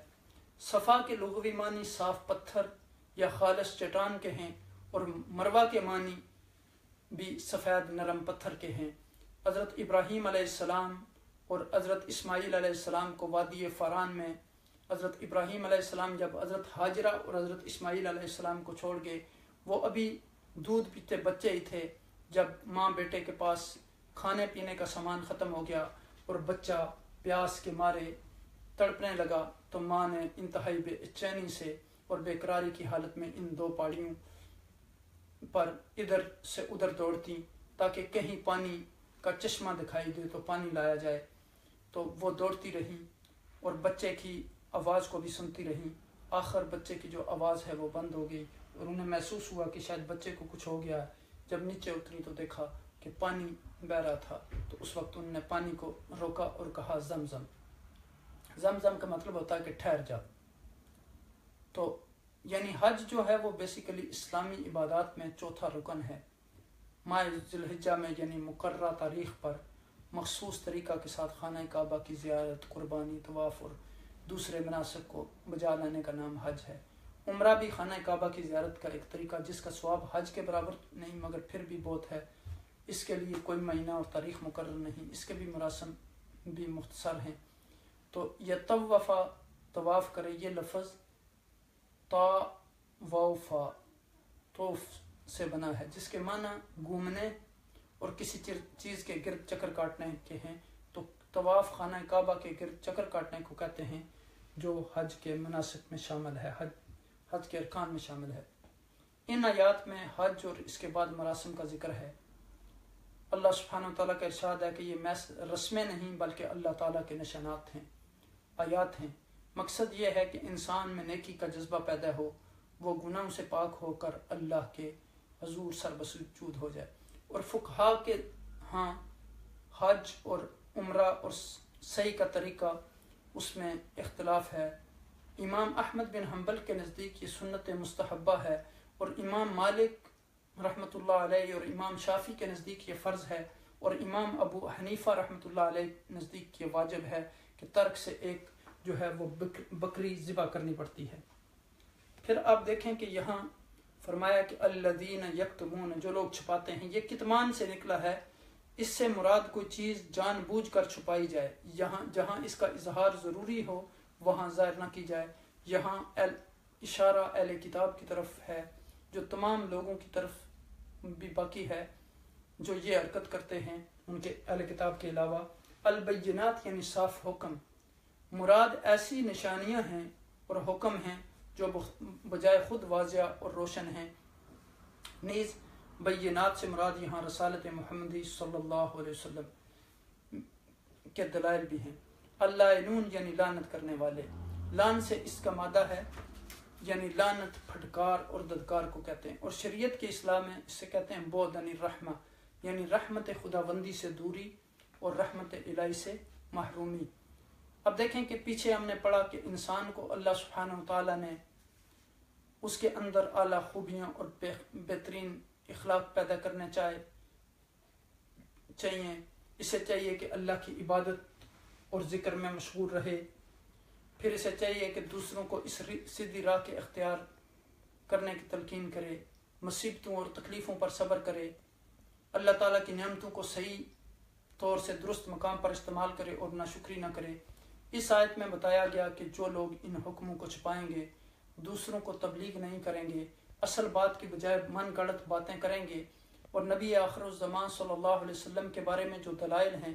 صفا کے لغوی معنی صاف پتھر یا خالص چٹان کے ہیں، اور مروہ کے معنی بھی سفید نرم پتھر کے ہیں۔ حضرت ابراہیم علیہ السلام اور حضرت اسماعیل علیہ السلام کو وادی فاران میں، حضرت ابراہیم علیہ السلام جب حضرت ہاجرہ اور حضرت اسماعیل علیہ السلام کو چھوڑ گئے، وہ ابھی دودھ پیتے بچے ہی تھے، جب ماں بیٹے کے پاس کھانے پینے کا سامان ختم ہو گیا اور بچہ پیاس کے مارے تڑپنے لگا، تو ماں نے انتہائی بے چینی سے اور بے قراری کی حالت میں ان دو پہاڑیوں پر ادھر سے ادھر دوڑتی تاکہ کہیں پانی کا چشمہ دکھائی دے تو پانی لایا جائے۔ تو وہ دوڑتی رہیں اور بچے کی آواز کو بھی سنتی رہیں۔ آخر بچے کی جو آواز ہے وہ بند ہو گئی اور انہیں محسوس ہوا کہ شاید بچے کو کچھ ہو گیا ہے۔ جب نیچے اتری تو دیکھا کہ پانی بہہ رہا تھا، تو اس وقت انہوں نے پانی کو روکا اور کہا زمزم۔ زمزم کا مطلب ہوتا ہے کہ ٹھہر جا۔ تو یعنی حج جو ہے وہ بیسیکلی اسلامی عبادات میں چوتھا رکن ہے۔ ماہ ذی الحجہ میں یعنی مقررہ تاریخ پر مخصوص طریقہ کے ساتھ خانہ کعبہ کی زیارت، قربانی، طواف اور دوسرے مناسک کو بجا لانے کا نام حج ہے۔ عمرہ بھی خانہ کعبہ کی زیارت کا ایک طریقہ، جس کا ثواب حج کے برابر نہیں مگر پھر بھی بہت ہے۔ اس کے لیے کوئی مہینہ اور تاریخ مقرر نہیں، اس کے بھی مراسم بھی مختصر ہیں۔ تو یطوفا، طواف کرے، یہ لفظ طاوفا، طوف سے بنا ہے، جس کے معنی گھومنے اور کسی چیز کے گرد چکر کاٹنے کے ہیں۔ تو طواف خانہ کعبہ کے گرد چکر کاٹنے کو کہتے ہیں، جو حج کے مناسک میں شامل ہے، حج کے ارکان میں شامل ہے۔ ان آیات میں حج اور اس کے بعد مراسم کا ذکر ہے۔ اللہ سبحانہ و تعالیٰ کا ارشاد ہے کہ یہ رسمیں نہیں بلکہ اللہ تعالیٰ کے نشانات ہیں، آیات ہیں۔ مقصد یہ ہے کہ انسان میں نیکی کا جذبہ پیدا ہو، وہ گناہوں سے پاک ہو کر اللہ کے حضور سر بسجود ہو جائے۔ اور فقہا کے ہاں حج اور عمرہ اور صحیح کا طریقہ اس میں اختلاف ہے۔ امام احمد بن حنبل کے نزدیک یہ سنت مستحبہ ہے، اور امام مالک رحمۃ اللہ علیہ اور امام شافعی کے نزدیک یہ فرض ہے، اور امام ابو حنیفہ رحمۃ اللہ علیہ نزدیک یہ واجب ہے کہ ترک سے ایک جو ہے وہ بکری ذبح کرنی پڑتی ہے۔ پھر آپ دیکھیں کہ یہاں فرمایا کہ الذین یکتمون، جو لوگ چھپاتے ہیں، یہ کتمان سے نکلا ہے، اس سے مراد کوئی چیز جان بوجھ کر چھپائی جائے، جہاں اس کا اظہار ضروری ہو وہاں ظاہر نہ کی جائے۔ یہاں اشارہ اہل کتاب کی طرف ہے، جو تمام لوگوں کی طرف بھی باقی ہے جو یہ حرکت کرتے ہیں ان کے اہل کتاب کے علاوہ۔ البینات یعنی صاف حکم، مراد ایسی نشانیاں ہیں اور حکم ہیں جو بجائے خود واضح اور روشن ہیں۔ نیز بینات سے مراد یہاں رسالت محمدی صلی اللہ علیہ وسلم کے دلائل بھی ہیں۔ اللعنون یعنی لعنت کرنے والے، لعن سے اس کا مادہ ہے، یعنی لعنت، پھٹکار اور ددکار کو کہتے ہیں، اور شریعت کے اصطلاح میں اس سے کہتے ہیں بعد عن الرحمہ، یعنی رحمت خداوندی سے دوری اور رحمت الہی سے محرومی۔ اب دیکھیں کہ پیچھے ہم نے پڑھا کہ انسان کو اللہ سبحانہ و تعالیٰ نے اس کے اندر اعلیٰ خوبیاں اور بہترین اخلاق پیدا کرنے چاہیے۔ اسے چاہیے کہ اللہ کی عبادت اور ذکر میں مشغول رہے، پھر اسے چاہیے کہ دوسروں کو اس سیدھی راہ کے اختیار کرنے کی تلقین کرے، مصیبتوں اور تکلیفوں پر صبر کرے، اللہ تعالیٰ کی نعمتوں کو صحیح طور سے درست مقام پر استعمال کرے اور ناشکری نہ کرے۔ اس آیت میں بتایا گیا کہ جو لوگ ان حکموں کو چھپائیں گے، دوسروں کو تبلیغ نہیں کریں گے، اصل بات کی بجائے من گڑت باتیں کریں گے، اور نبی آخر الزمان صلی اللہ علیہ وسلم کے بارے میں جو دلائل ہیں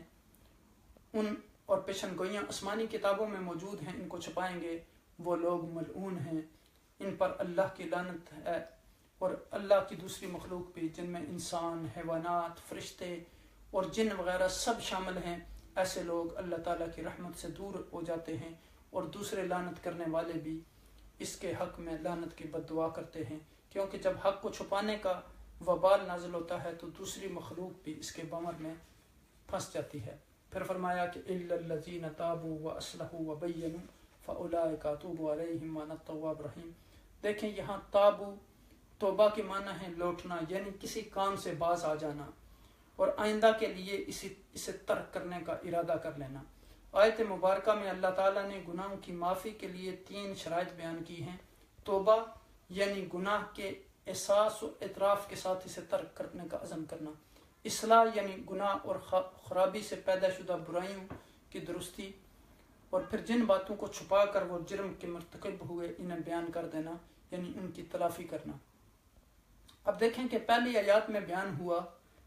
ان اور پیشن گوئیاں آسمانی کتابوں میں موجود ہیں ان کو چھپائیں گے، وہ لوگ ملعون ہیں، ان پر اللہ کی لعنت ہے۔ اور اللہ کی دوسری مخلوق بھی، جن میں انسان، حیوانات، فرشتے اور جن وغیرہ سب شامل ہیں، ایسے لوگ اللہ تعالیٰ کی رحمت سے دور ہو جاتے ہیں، اور دوسرے لعنت کرنے والے بھی اس کے حق میں لعنت کی بد دعا کرتے ہیں، کیونکہ جب حق کو چھپانے کا وبال نازل ہوتا ہے تو دوسری مخلوق بھی اس کے بمر میں پھنس جاتی ہے۔ پھر فرمایا کہ إِلَّا الَّذِينَ تَابُوا وَأَصْلَحُوا وَبَيَّنُوا فَأُولَٰئِكَ أَتُوبُ عَلَيْهِمْ وَأَنَا التَّوَّابُ الرَّحِيمُ۔ دیکھیں یہاں تابو، توبہ کے معنی ہے لوٹنا، یعنی کسی کام سے باز آ جانا اور آئندہ کے لیے اسے ترک کرنے کا ارادہ کر لینا۔ آیت مبارکہ میں اللہ تعالیٰ نے گناہوں کی معافی کے لیے 3 شرائط بیان کی ہیں۔ توبہ یعنی گناہ کے احساس و اعتراف کے ساتھ اسے ترک کرنے کا عزم کرنا، اصلاح یعنی گناہ اور خرابی سے پیدا شدہ برائیوں کی درستی، اور پھر جن باتوں کو چھپا کر وہ جرم کے مرتکب ہوئے انہیں بیان کر دینا یعنی ان کی تلافی کرنا۔ اب دیکھیں کہ پہلی آیات میں بیان ہوا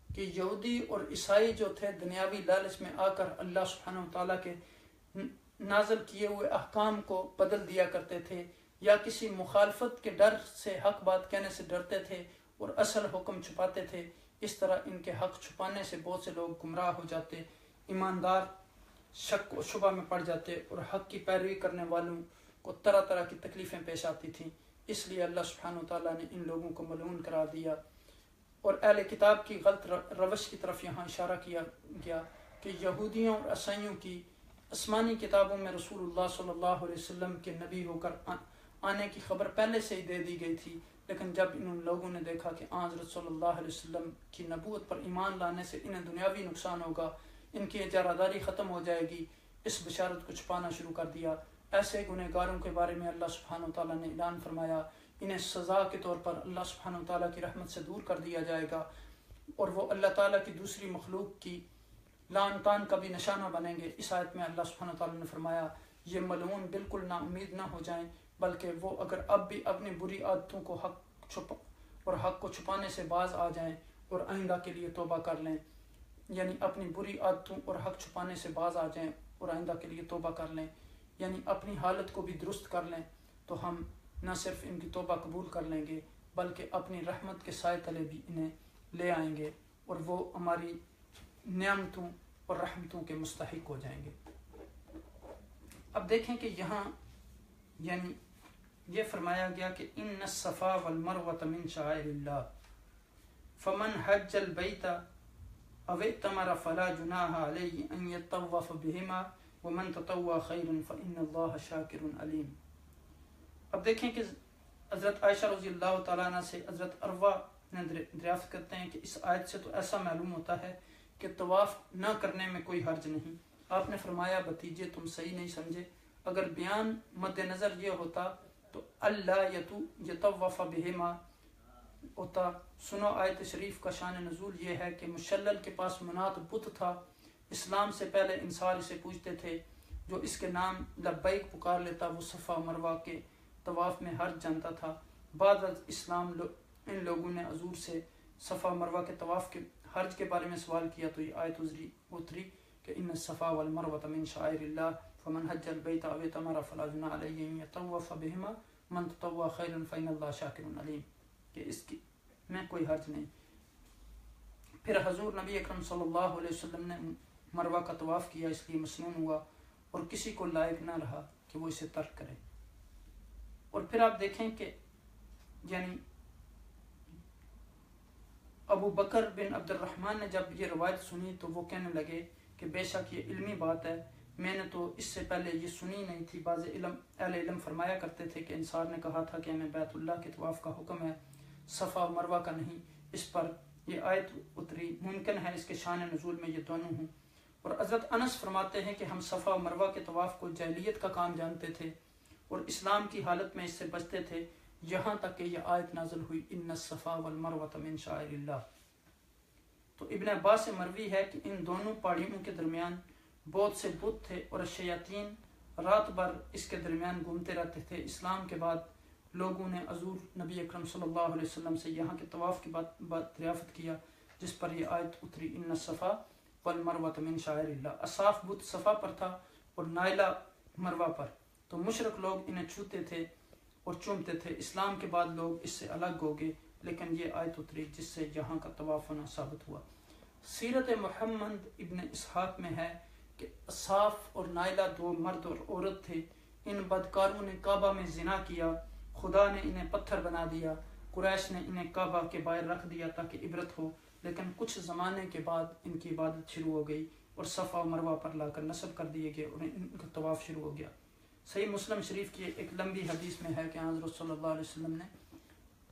کہ یہودی اور عیسائی جو تھے دنیاوی لالچ میں آ کر اللہ سبحانہ وتعالیٰ کے نازل کیے ہوئے احکام کو بدل دیا کرتے تھے، یا کسی مخالفت کے ڈر سے حق بات کہنے سے ڈرتے تھے اور اصل حکم چھپاتے تھے۔ اس طرح ان کے حق چھپانے سے بہت سے لوگ گمراہ ہو جاتے، ایماندار شک و شبہ میں پڑ جاتے، اور حق کی پیروی کرنے والوں کو طرح طرح کی تکلیفیں پیش آتی تھیں۔ اس لیے اللہ سبحانہ وتعالیٰ نے ان لوگوں کو ملعون قرار دیا، اور اہل کتاب کی غلط روش کی طرف یہاں اشارہ کیا گیا کہ یہودیوں اور عیسائیوں کی آسمانی کتابوں میں رسول اللہ صلی اللہ علیہ وسلم کے نبی ہو کر آنے کی خبر پہلے سے ہی دے دی گئی تھی، لیکن جب ان لوگوں نے دیکھا کہ حضرت صلی اللہ علیہ وسلم کی نبوت پر ایمان لانے سے انہیں دنیاوی نقصان ہوگا، ان کی اجارہ داری ختم ہو جائے گی، اس بشارت کو چھپانا شروع کر دیا۔ ایسے گنہگاروں کے بارے میں اللہ سبحانہ وتعالیٰ نے اعلان فرمایا انہیں سزا کے طور پر اللہ سبحانہ وتعالیٰ کی رحمت سے دور کر دیا جائے گا، اور وہ اللہ تعالیٰ کی دوسری مخلوق کی لعن طعن کا بھی نشانہ بنیں گے۔ اس آیت میں اللہ سبحانہ وتعالیٰ نے فرمایا یہ ملعون بالکل نا امید نہ ہو جائیں، بلکہ وہ اگر اب بھی اپنی بری عادتوں کو حق کو چھپانے سے باز آ جائیں اور آئندہ کے لیے توبہ کر لیں، یعنی اپنی بری عادتوں اور حق چھپانے سے باز آ جائیں اور آئندہ کے لیے توبہ کر لیں، یعنی اپنی حالت کو بھی درست کر لیں، تو ہم نہ صرف ان کی توبہ قبول کر لیں گے بلکہ اپنی رحمت کے سائے تلے بھی انہیں لے آئیں گے، اور وہ ہماری نعمتوں اور رحمتوں کے مستحق ہو جائیں گے۔ اب دیکھیں کہ یہاں یعنی یہ فرمایا گیا کہ ان الصفا والمروۃ من شعائر اللہ فمن حج البیت او اعتمر فلا جناح علیہ ان یطوف بہما ومن تطوع خیرا فان اللہ شاکر علیم۔ اب دیکھیں کہ حضرت عائشہ رضی اللہ تعالیٰ عنہ سے حضرت عروہ نے دریافت کرتے ہیں کہ اس آیت سے تو ایسا معلوم ہوتا ہے کہ طواف نہ کرنے میں کوئی حرج نہیں۔ آپ نے فرمایا بھتیجے تم صحیح نہیں سمجھے، اگر بیان مد نظر یہ ہوتا تو اللہ یطوف بہما ہوتا۔ سنو آیت شریف کا شان نزول یہ ہے کہ مشلل کے پاس منات بت تھا، اسلام سے پہلے انصار اسے پوچھتے تھے، جو اس کے نام لبیک پکار لیتا وہ صفا مروہ کے طواف میں حرج جانتا تھا۔ بعد از اسلام ان لوگوں نے حضور سے صفا مروہ کے طواف کے حرج کے بارے میں سوال کیا تو یہ آیت اتری کہ ان الصفا والمروۃ من شعائر اللہ فمن حج البیت او اعتمر فلا جناح علیہ ان یطوف بہما من تطوع خیرا فإن اللہ شاکر علیم، کہ اس کی میں کوئی حرج نہیں۔ پھر حضور نبی اکرم صلی اللہ علیہ وسلم نے مروہ کا طواف کیا، اس لیے مسنون ہوا اور کسی کو لائق نہ رہا کہ وہ اسے ترک کرے۔ اور پھر آپ دیکھیں کہ یعنی ابو بکر بن عبد الرحمن نے جب یہ روایت سنی تو وہ کہنے لگے کہ بے شک یہ علمی بات ہے، میں نے تو اس سے پہلے یہ سنی نہیں تھی۔ بعض اہل علم فرمایا کرتے تھے کہ انصار نے کہا تھا کہ ہمیں بیت اللہ کے طواف کا حکم ہے، صفا و مروہ کا نہیں۔ اس پر یہ آیت اتری، ممکن ہے اس کے شان نزول میں یہ دونوں ہوں۔ اور حضرت انس فرماتے ہیں کہ ہم صفا و مروہ کے طواف کو جاہلیت کا کام جانتے تھے اور اسلام کی حالت میں اس سے بچتے تھے، یہاں تک کہ یہ آیت نازل ہوئی ان الصفا والمروۃ من شعائر اللہ۔ تو ابن عباس سے مروی ہے کہ ان دونوں پہاڑیوں کے درمیان بہت سے بت تھے اور شیاطین رات بھر اس کے درمیان گھومتے رہتے تھے۔ اسلام کے بعد لوگوں نے حضور نبی اکرم صلی اللہ علیہ وسلم سے یہاں کے طواف کی بات دریافت کیا، جس پر یہ آیت اتری ان الصفا والمروۃ من شعائر اللہ۔ اصاف بت صفا پر تھا اور نائلہ مروہ پر، تو مشرک لوگ انہیں چھوتے تھے اور چومتے تھے۔ اسلام کے بعد لوگ اس سے الگ ہو گئے، لیکن یہ آیت اتری جس سے یہاں کا طواف ہونا ثابت ہوا۔ سیرت محمد ابن اسحاق میں ہے کہ اصاف اور نائلہ دو مرد اور عورت تھے۔ ان بدکاروں نے کعبہ میں زنا کیا، خدا نے انہیں پتھر بنا دیا، قریش نے انہیں کعبہ کے باہر رکھ دیا تاکہ عبرت ہو، لیکن کچھ زمانے کے بعد ان کی عبادت شروع ہو گئی اور صفا و مروہ پر لا کر نصب کر دیے گئے اور ان کا طواف شروع ہو گیا۔ صحیح مسلم شریف کی ایک لمبی حدیث میں ہے کہ حضرت صلی اللہ علیہ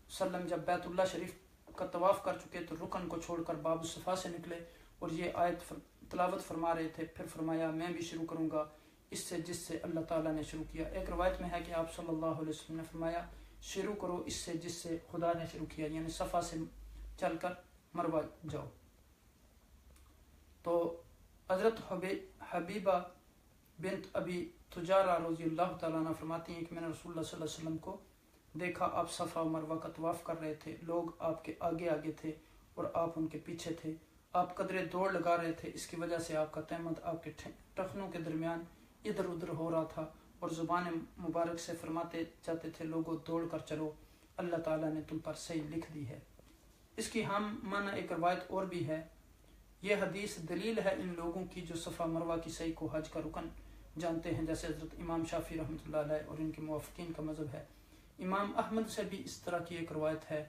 وسلم جب بیت اللہ شریف کا طواف کر چکے تو رکن کو چھوڑ کر باب الصفا سے نکلے اور یہ آیت تلاوت فرما رہے تھے، پھر فرمایا میں بھی شروع کروں گا اس سے جس سے اللہ تعالیٰ نے شروع کیا۔ ایک روایت میں ہے کہ آپ صلی اللہ علیہ وسلم نے فرمایا شروع کرو اس سے جس سے خدا نے شروع کیا، یعنی صفا سے چل کر مروہ جاؤ۔ تو حضرت حبیبہ بنت ابی تجارہ رضی اللہ تعالیٰ عنہ فرماتی ہیں کہ میں نے رسول اللہ صلی اللہ علیہ وسلم کو دیکھا، آپ صفا و مروہ کا طواف کر رہے تھے، لوگ آپ کے آگے آگے تھے اور آپ ان کے پیچھے تھے، آپ قدرے دوڑ لگا رہے تھے، اس کی وجہ سے آپ کا تہمت آپ کے ٹخنوں کے درمیان ادھر ادھر ہو رہا تھا اور زبان مبارک سے فرماتے جاتے تھے لوگوں دوڑ کر چلو، اللہ تعالیٰ نے تم پر صحیح لکھ دی ہے۔ اس کی ہم معنی ایک روایت اور بھی ہے، یہ حدیث دلیل ہے ان لوگوں کی جو صفا مروہ کی صحیح کو حج کا رکن جانتے ہیں، جیسے حضرت امام شافعی رحمۃ اللہ علیہ اور ان کے موافقین کا مذہب ہے۔ امام احمد سے بھی اس طرح کی ایک روایت ہے۔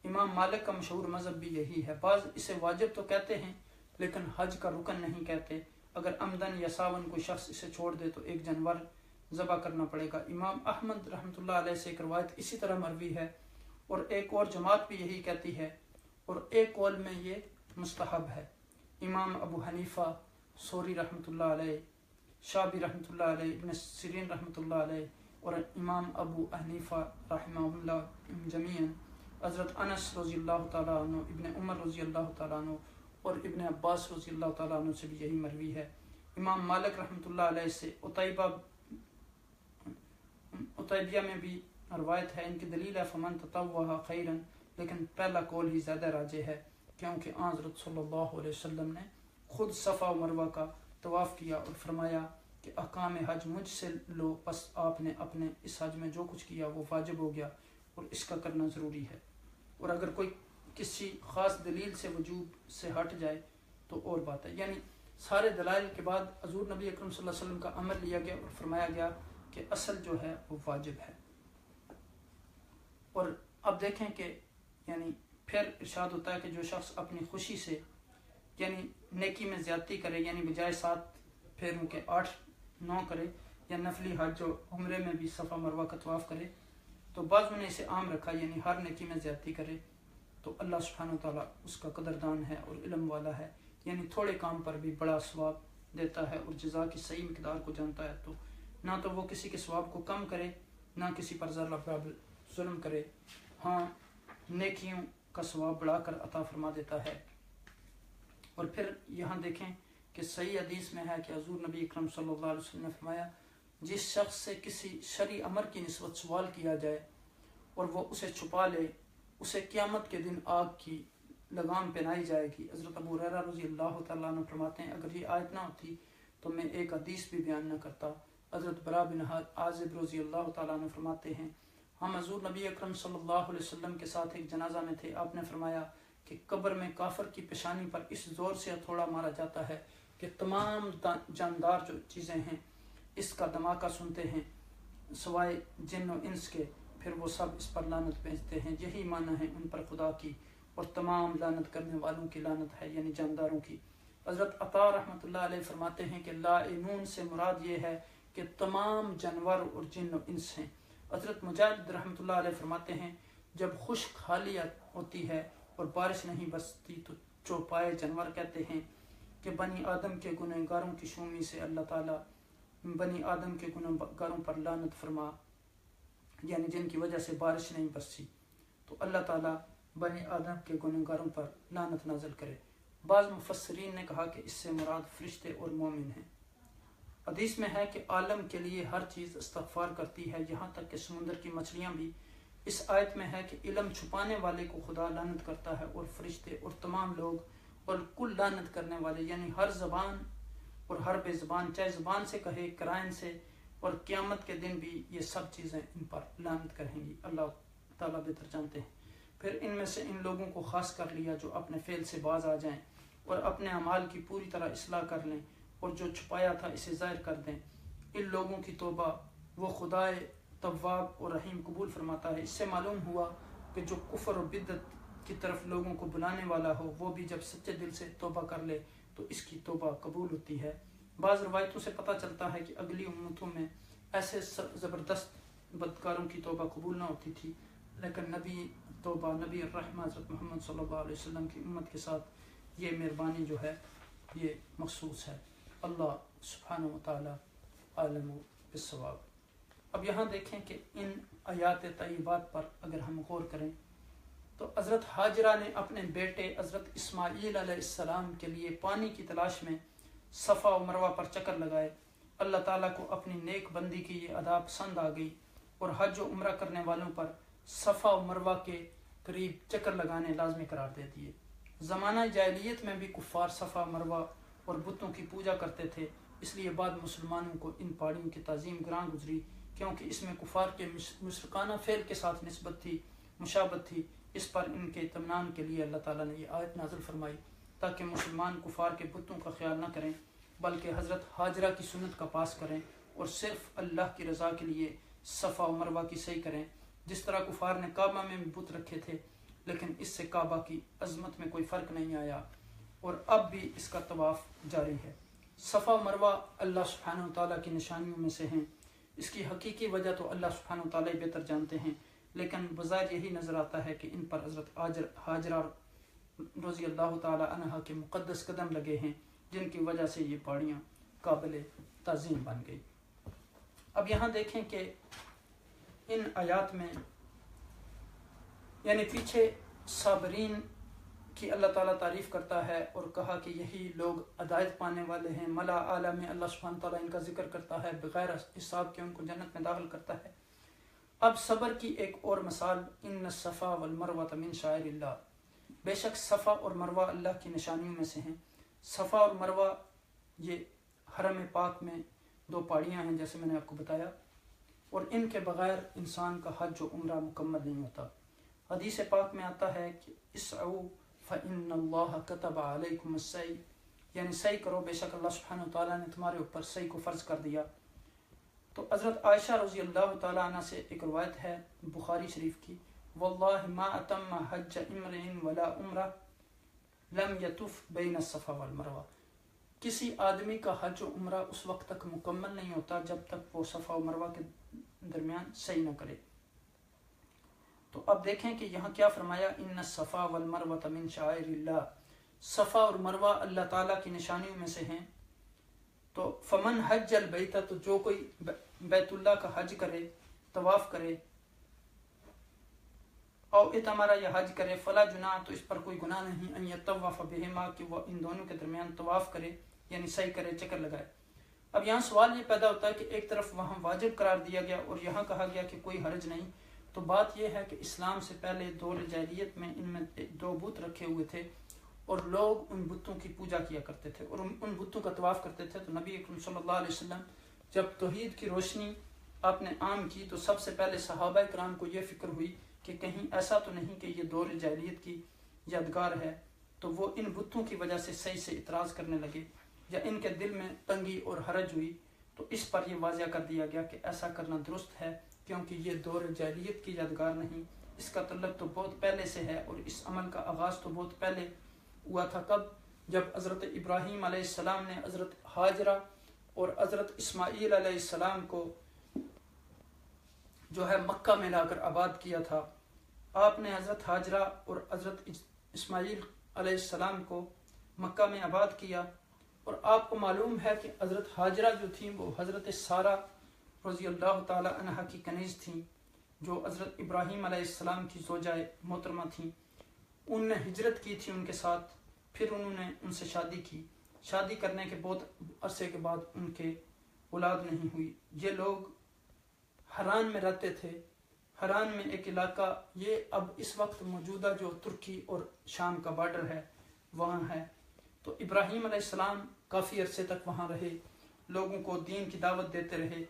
امام مالک کا مشہور مذہب بھی یہی ہے۔ بعض اسے واجب تو کہتے ہیں لیکن حج کا رکن نہیں کہتے۔ اگر عمدن یا ساون کوئی شخص اسے چھوڑ دے تو ایک جانور ذبح کرنا پڑے گا۔ امام احمد رحمۃ اللہ علیہ سے ایک روایت اسی طرح مروی ہے اور ایک اور جماعت بھی یہی کہتی ہے اور ایک قول میں یہ مستحب ہے۔ امام ابو حنیفہ، ثوری رحمۃ اللہ علیہ، شعبی رحمۃ اللہ علیہ، ابن سیرین رحمۃ اللہ علیہ اور امام ابو حنیفہ رحمہ اللہ جمیعاً، حضرت انس رضی اللہ تعالیٰ عنہ، ابن عمر رضی اللہ تعالیٰ عنہ اور ابن عباس رضی اللہ تعالیٰ عنہ سے بھی یہی مروی ہے۔ امام مالک رحمۃ اللہ علیہ سے عتیبیہ میں بھی روایت ہے، ان کی دلیل ہے فمن تطوع خیرا، لیکن پہلا قول ہی زیادہ راجح ہے کیونکہ حضرت صلی اللہ علیہ وسلم نے خود صفا و مروہ کا طواف کیا اور فرمایا کہ احکام حج مجھ سے لو، پس آپ نے اپنے اس حج میں جو کچھ کیا وہ واجب ہو گیا اور اس کا کرنا ضروری ہے، اور اگر کوئی کسی خاص دلیل سے وجوب سے ہٹ جائے تو اور بات ہے۔ یعنی سارے دلائل کے بعد حضور نبی اکرم صلی اللہ علیہ وسلم کا عمل لیا گیا اور فرمایا گیا کہ اصل جو ہے وہ واجب ہے۔ اور اب دیکھیں کہ یعنی پھر ارشاد ہوتا ہے کہ جو شخص اپنی خوشی سے یعنی نیکی میں زیادتی کرے، یعنی بجائے 7 پھیروں کے 8-9 کرے، یا نفلی حج جو عمرے میں بھی صفا مروہ کا طواف کرے، تو بعضوں نے اسے عام رکھا یعنی ہر نیکی میں زیادتی کرے تو اللہ سبحانہ وتعالیٰ اس کا قدردان ہے اور علم والا ہے، یعنی تھوڑے کام پر بھی بڑا ثواب دیتا ہے اور جزا کی صحیح مقدار کو جانتا ہے، تو نہ تو وہ کسی کے ثواب کو کم کرے نہ کسی پر ذرہ برابر ظلم کرے، ہاں نیکیوں کا ثواب بڑھا کر عطا فرما دیتا ہے۔ اور پھر یہاں دیکھیں کہ صحیح حدیث میں ہے کہ حضور نبی اکرم صلی اللہ علیہ وسلم نے فرمایا جس شخص سے کسی شرعی امر کی نسبت سوال کیا جائے اور وہ اسے چھپا لے، اسے قیامت کے دن آگ کی لگام پہنائی جائے گی۔ حضرت ابو ہریرہ رضی اللہ تعالیٰ عنہ فرماتے ہیں اگر یہ آیت نہ ہوتی تو میں ایک حدیث بھی بیان نہ کرتا۔ حضرت برا بن عازب رضی اللہ تعالیٰ عنہ فرماتے ہیں ہم حضور نبی اکرم صلی اللہ علیہ وسلم کے ساتھ ایک جنازہ میں تھے، آپ نے فرمایا کہ قبر میں کافر کی پیشانی پر اس زور سے ہتھوڑا مارا جاتا ہے کہ تمام جاندار جو چیزیں ہیں اس کا دھماکہ سنتے ہیں سوائے جن و انس کے، پھر وہ سب اس پر لعنت بھیجتے ہیں، یہی معنی ہے ان پر خدا کی اور تمام لعنت کرنے والوں کی لعنت ہے، یعنی جانداروں کی۔ حضرت عطا رحمۃ اللہ علیہ فرماتے ہیں کہ لائنون سے مراد یہ ہے کہ تمام جانور اور جن و انس ہیں۔ حضرت مجاہد رحمۃ اللہ علیہ فرماتے ہیں جب خشک حالیت ہوتی ہے اور بارش نہیں برستی تو چوپائے جانور کہتے ہیں کہ بنی آدم کے گنہگاروں کی شومی سے اللہ تعالیٰ بنی آدم کے گنہگاروں پر لعنت فرما یعنی جن کی وجہ سے بارش نہیں برسی، تو اللہ تعالیٰ بنی آدم کے گنہگاروں پر لعنت نازل کرے۔ بعض مفسرین نے کہا کہ اس سے مراد فرشتے اور مومن ہیں۔ حدیث میں ہے کہ عالم کے لیے ہر چیز استغفار کرتی ہے، یہاں تک کہ سمندر کی مچھلیاں بھی۔ اس آیت میں ہے کہ علم چھپانے والے کو خدا لعنت کرتا ہے، اور فرشتے اور تمام لوگ اور کل لعنت کرنے والے، یعنی ہر زبان اور ہر بے زبان، چاہے زبان سے کہے، قرائن سے، اور قیامت کے دن بھی یہ سب چیزیں ان پر لعنت کریں گی۔ اللہ تعالیٰ بہتر جانتے ہیں۔ پھر ان میں سے ان لوگوں کو خاص کر لیا جو اپنے فعل سے باز آ جائیں اور اپنے اعمال کی پوری طرح اصلاح کر لیں، اور جو چھپایا تھا اسے ظاہر کر دیں۔ ان لوگوں کی توبہ وہ خدائے تواب اور رحیم قبول فرماتا ہے۔ اس سے معلوم ہوا کہ جو کفر و بدعت کی طرف لوگوں کو بلانے والا ہو، وہ بھی جب سچے دل سے توبہ کر لے تو اس کی توبہ قبول ہوتی ہے۔ بعض روایتوں سے پتہ چلتا ہے کہ اگلی امتوں میں ایسے زبردست بدکاروں کی توبہ قبول نہ ہوتی تھی، لیکن نبی الرحمہ حضرت محمد صلی اللہ علیہ وسلم کی امت کے ساتھ یہ مہربانی جو ہے یہ مخصوص ہے۔ اللہ سبحانہ و تعالی عالم بالصواب۔ اب یہاں دیکھیں کہ ان آیات طیبات پر اگر ہم غور کریں تو حضرت ہاجرہ نے اپنے بیٹے حضرت اسماعیل علیہ السلام کے لیے پانی کی تلاش میں صفا و مروہ پر چکر لگائے۔ اللہ تعالیٰ کو اپنی نیک بندی کی یہ ادا پسند آ گئی، اور حج و عمرہ کرنے والوں پر صفا و مروہ کے قریب چکر لگانے لازمی قرار دے دیے۔ زمانہ جاہلیت میں بھی کفار صفا مروہ اور بتوں کی پوجا کرتے تھے، اس لیے بعد مسلمانوں کو ان پہاڑیوں کی تعظیم گراں گزری، کیونکہ اس میں کفار کے مشرکانہ فعل کے ساتھ نسبت تھی، مشابہت تھی۔ اس پر ان کے اطمینان کے لیے اللہ تعالیٰ نے یہ آیت نازل فرمائی تاکہ مسلمان کفار کے بتوں کا خیال نہ کریں، بلکہ حضرت ہاجرہ کی سنت کا پاس کریں اور صرف اللہ کی رضا کے لیے صفا و مروہ کی سعی کریں۔ جس طرح کفار نے کعبہ میں بھی بت رکھے تھے، لیکن اس سے کعبہ کی عظمت میں کوئی فرق نہیں آیا، اور اب بھی اس کا طواف جاری ہے۔ صفا و مروہ اللہ سبحانہ تعالیٰ کی نشانیوں میں سے ہیں۔ اس کی حقیقی وجہ تو اللہ سبحانہ تعالیٰ بہتر جانتے ہیں، لیکن بظاہر یہی نظر آتا ہے کہ ان پر حضرت ہاجرہ رضی اللہ تعالیٰ عنہا کے مقدس قدم لگے ہیں، جن کی وجہ سے یہ پہاڑیاں قابل تعظیم بن گئی۔ اب یہاں دیکھیں کہ ان آیات میں یعنی پیچھے صابرین کی اللہ تعالیٰ تعریف کرتا ہے اور کہا کہ یہی لوگ ہدایت پانے والے ہیں۔ ملا اعلیٰ میں اللہ سبحانہ تعالیٰ ان کا ذکر کرتا ہے، بغیر حساب کے ان کو جنت میں داخل کرتا ہے۔ اب صبر کی ایک اور مثال، ان الصفا والمروہ من شعائر اللہ، بے شک صفا اور مروہ اللہ کی نشانیوں میں سے ہیں۔ صفا اور مروہ یہ حرم پاک میں دو پہاڑیاں ہیں جیسے میں نے آپ کو بتایا، اور ان کے بغیر انسان کا حج و عمرہ مکمل نہیں ہوتا۔ حدیث پاک میں آتا ہے کہ اسعوا فإن اللہ کتب علیکم السعی، یعنی سعی کرو، بے شک اللہ سبحانہ تعالیٰ نے تمہارے اوپر سعی کو فرض کر دیا۔ تو حضرت عائشہ رضی اللہ تعالیٰ عنہ سے ایک روایت ہے بخاری شریف کی، واللہ ما اتم حج امرئ ولا عمرہ لم یطف بین الصفا والمروہ، کسی آدمی کا حج و عمرہ اس وقت تک مکمل نہیں ہوتا جب تک وہ صفا و مروہ کے درمیان سعی نہ کرے۔ تو اب دیکھیں کہ یہاں کیا فرمایا، ان الصفا والمروہ من شعائر اللہ، صفا اور مروہ اللہ تعالیٰ کی نشانیوں میں سے ہیں۔ تو فمن حج البیت، تو جو کوئی بیت اللہ کا حج کرے، طواف کرے، او اتمرا یا حج کرے، فلا جناح، تو اس پر کوئی گناہ نہیں، ان یطوف بہما، کہ وہ ان دونوں کے درمیان طواف کرے یعنی سعی کرے، چکر لگائے۔ اب یہاں سوال یہ پیدا ہوتا ہے کہ ایک طرف وہاں واجب قرار دیا گیا اور یہاں کہا گیا کہ کوئی حرج نہیں۔ تو بات یہ ہے کہ اسلام سے پہلے دور جاہلیت میں ان میں دو بت رکھے ہوئے تھے، اور لوگ ان بتوں کی پوجا کیا کرتے تھے اور ان بتوں کا طواف کرتے تھے۔ تو نبی اکرم صلی اللہ علیہ وسلم جب توحید کی روشنی آپ نے عام کی تو سب سے پہلے صحابہ کرام کو یہ فکر ہوئی کہ کہیں ایسا تو نہیں کہ یہ دور جاہلیت کی یادگار ہے، تو وہ ان بتوں کی وجہ سے صحیح سے اعتراض کرنے لگے یا ان کے دل میں تنگی اور حرج ہوئی۔ تو اس پر یہ واضح کر دیا گیا کہ ایسا کرنا درست ہے، کیونکہ یہ دور جاہلیت کی یادگار نہیں، اس کا تعلق تو بہت پہلے سے ہے، اور اس عمل کا آغاز تو بہت پہلے ہوا تھا۔ کب؟ جب حضرت ابراہیم علیہ السلام نے حضرت ہاجرہ اور حضرت اسماعیل علیہ السلام کو جو ہے مکہ میں لا کر آباد کیا تھا۔ آپ نے حضرت ہاجرہ اور حضرت اسماعیل علیہ السلام کو مکہ میں آباد کیا، اور آپ کو معلوم ہے کہ حضرت ہاجرہ جو تھیں وہ حضرت سارہ رضی اللہ تعالی عنہا کی کنیز تھیں، جو حضرت ابراہیم علیہ السلام کی زوجہ محترمہ تھیں، ان نے ہجرت کی تھی ان کے ساتھ، پھر انہوں نے ان سے شادی کی، شادی کرنے کے بہت عرصے کے بعد ان کے اولاد نہیں ہوئی۔ یہ لوگ حران میں رہتے تھے۔ حران میں ایک علاقہ، یہ اب اس وقت موجودہ جو ترکی اور شام کا بارڈر ہے وہاں ہے۔ تو ابراہیم علیہ السلام کافی عرصے تک وہاں رہے، لوگوں کو دین کی دعوت دیتے رہے،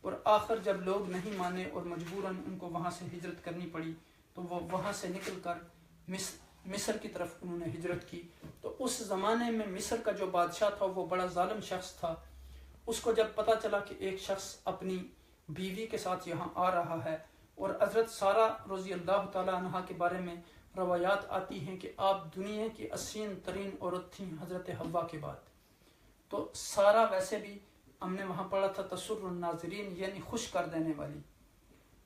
اور آخر جب لوگ نہیں مانے اور مجبوراً ان کو وہاں سے ہجرت کرنی پڑی تو وہ وہاں سے نکل کر مصر کی طرف انہوں نے ہجرت کی۔ تو اس زمانے میں مصر کا جو بادشاہ تھا وہ بڑا ظالم شخص تھا۔ اس کو جب پتہ چلا کہ ایک شخص اپنی بیوی کے ساتھ یہاں آ رہا ہے، اور حضرت سارہ رضی اللہ تعالیٰ عنہا کے بارے میں روایات آتی ہیں کہ آپ دنیا کی حسین ترین عورت تھیں حضرت حوا کے بعد۔ تو سارہ ویسے بھی ہم نے وہاں پڑھا تھا تسر الناظرین، یعنی خوش کر دینے والی۔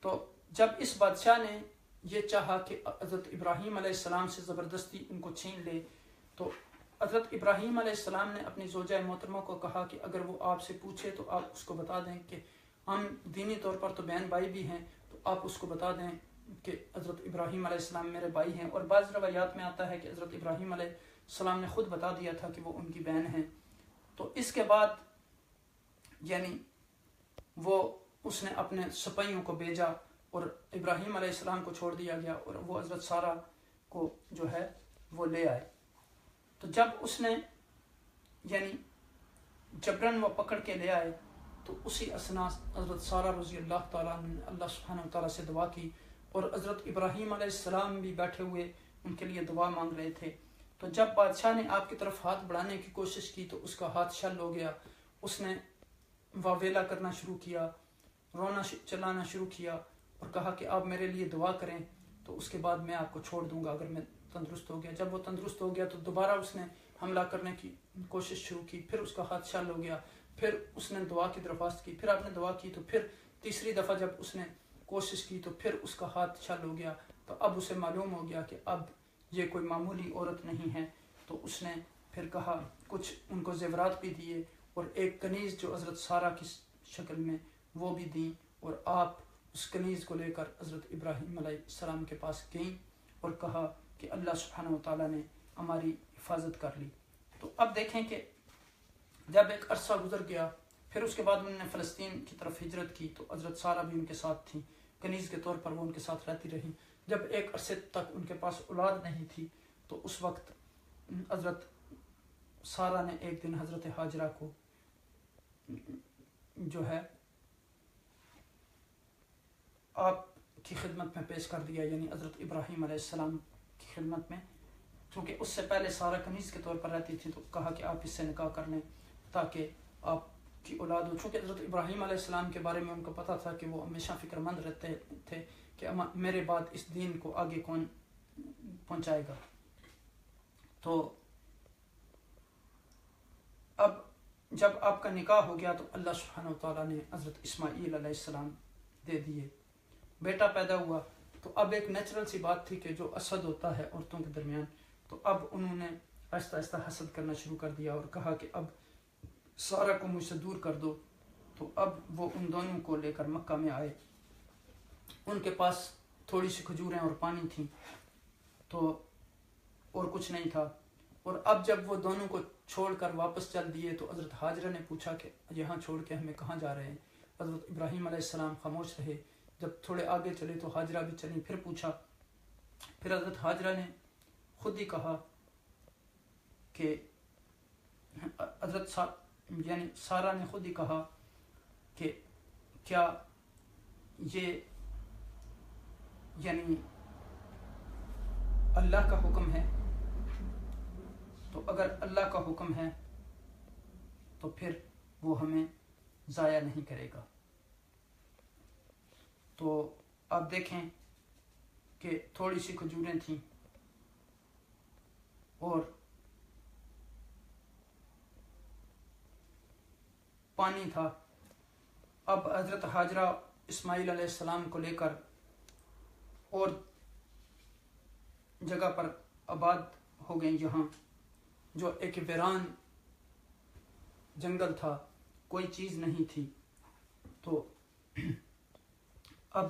تو جب اس بادشاہ نے یہ چاہا کہ حضرت ابراہیم علیہ السلام سے زبردستی ان کو چھین لے، تو حضرت ابراہیم علیہ السلام نے اپنی زوجہ محترمہ کو کہا کہ اگر وہ آپ سے پوچھے تو آپ اس کو بتا دیں کہ ہم دینی طور پر تو بہن بھائی بھی ہیں، تو آپ اس کو بتا دیں کہ حضرت ابراہیم علیہ السلام میرے بھائی ہیں۔ اور بعض روایات میں آتا ہے کہ حضرت ابراہیم علیہ السلام نے خود بتا دیا تھا کہ وہ ان کی بہن ہیں۔ تو اس کے بعد یعنی وہ اس نے اپنے سپاہیوں کو بھیجا اور ابراہیم علیہ السلام کو چھوڑ دیا گیا، اور وہ حضرت سارہ کو جو ہے وہ لے آئے۔ تو جب اس نے یعنی جبرن وہ پکڑ کے لے آئے تو اسی اثنا حضرت سارہ رضی اللہ تعالیٰ نے اللہ سبحانہ و تعالیٰ سے دعا کی، اور حضرت ابراہیم علیہ السلام بھی بیٹھے ہوئے ان کے لیے دعا مانگ رہے تھے۔ تو جب بادشاہ نے آپ کی طرف ہاتھ بڑھانے کی کوشش کی تو اس کا ہاتھ شل ہو گیا، اس نے واویلا کرنا شروع کیا، رونا چلانا شروع کیا، اور کہا کہ آپ میرے لیے دعا کریں تو اس کے بعد میں آپ کو چھوڑ دوں گا اگر میں تندرست ہو گیا۔ جب وہ تندرست ہو گیا تو دوبارہ اس نے حملہ کرنے کی کوشش شروع کی، پھر اس کا ہاتھ شل ہو گیا، پھر اس نے دعا کی درخواست کی، پھر آپ نے دعا کی، تو پھر تیسری دفعہ جب اس نے کوشش کی تو پھر اس کا ہاتھ شل ہو گیا۔ تو اب اسے معلوم ہو گیا کہ اب یہ کوئی معمولی عورت نہیں ہے، تو اس نے پھر کہا، کچھ ان کو زیورات بھی دیے اور ایک کنیز جو حضرت سارہ کی شکل میں وہ بھی دیں، اور آپ اس کنیز کو لے کر حضرت ابراہیم علیہ السلام کے پاس گئیں اور کہا کہ اللہ سبحانہ و تعالیٰ نے ہماری حفاظت کر لی۔ تو اب دیکھیں کہ جب ایک عرصہ گزر گیا، پھر اس کے بعد انہوں نے فلسطین کی طرف ہجرت کی، تو حضرت سارہ بھی ان کے ساتھ تھیں، کنیز کے طور پر وہ ان کے ساتھ رہتی رہی۔ جب ایک عرصے تک ان کے پاس اولاد نہیں تھی تو اس وقت حضرت سارہ نے ایک دن حضرت ہاجرہ کو جو ہے آپ کی خدمت میں پیش کر دیا، یعنی حضرت ابراہیم علیہ السلام کی خدمت میں، چونکہ اس سے پہلے سارہ کنیز کے طور پر رہتی تھی، تو کہا کہ آپ اس سے نکاح کر لیں تاکہ آپ کی اولاد ہو۔ چونکہ حضرت ابراہیم علیہ السلام کے بارے میں ان کو پتہ تھا کہ وہ ہمیشہ فکر مند رہتے تھے کہ میرے بعد اس دین کو آگے کون پہنچائے گا۔ تو اب جب آپ کا نکاح ہو گیا تو اللہ سبحانہ و تعالیٰ نے حضرت اسماعیل علیہ السلام دے دیے، بیٹا پیدا ہوا۔ تو اب ایک نیچرل سی بات تھی کہ جو حسد ہوتا ہے عورتوں کے درمیان، تو اب انہوں نے آہستہ آہستہ حسد کرنا شروع کر دیا اور کہا کہ اب سارہ کو مجھ سے دور کر دو۔ تو اب وہ ان دونوں کو لے کر مکہ میں آئے، ان کے پاس تھوڑی سی کھجوریں اور پانی تھیں، تو اور کچھ نہیں تھا۔ اور اب جب وہ دونوں کو چھوڑ کر واپس چل دیے تو حضرت ہاجرہ نے پوچھا کہ یہاں چھوڑ کے ہمیں کہاں جا رہے ہیں؟ حضرت ابراہیم علیہ السلام خاموش رہے۔ جب تھوڑے آگے چلے تو ہاجرہ بھی چلی، پھر پوچھا، پھر حضرت ہاجرہ نے خود ہی کہا کہ یعنی سارہ نے خود ہی کہا کہ کیا یہ یعنی اللہ کا حکم ہے؟ تو اگر اللہ کا حکم ہے تو پھر وہ ہمیں ضائع نہیں کرے گا۔ تو آپ دیکھیں کہ تھوڑی سی کھجوریں تھیں اور پانی تھا۔ اب حضرت ہاجرہ اسماعیل علیہ السلام کو لے کر اور جگہ پر آباد ہو گئیں، جہاں جو ایک ویران جنگل تھا، کوئی چیز نہیں تھی۔ تو اب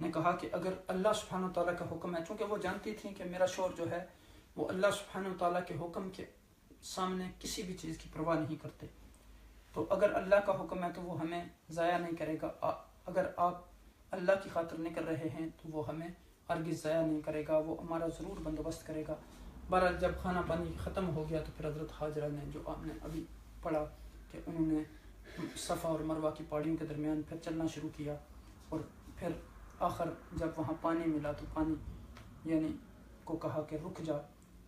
نے کہا کہ اگر اللہ سبحانہ تعالیٰ کا حکم ہے، چونکہ وہ جانتی تھیں کہ میرا شوہر جو ہے وہ اللہ سبحانہ تعالیٰ کے حکم کے سامنے کسی بھی چیز کی پرواہ نہیں کرتے، تو اگر اللہ کا حکم ہے تو وہ ہمیں ضائع نہیں کرے گا، اگر آپ اللہ کی خاطر نہیں کر رہے ہیں تو وہ ہمیں ہرگز ضائع نہیں کرے گا، وہ ہمارا ضرور بندوبست کرے گا۔ بہرحال جب کھانا پانی ختم ہو گیا تو پھر حضرت حاجرہ نے، جو آپ نے ابھی پڑھا کہ انہوں نے صفا اور مروہ کی پہاڑیوں کے درمیان پھر چلنا شروع کیا، اور پھر آخر جب وہاں پانی ملا تو پانی یعنی کو کہا کہ رک جا،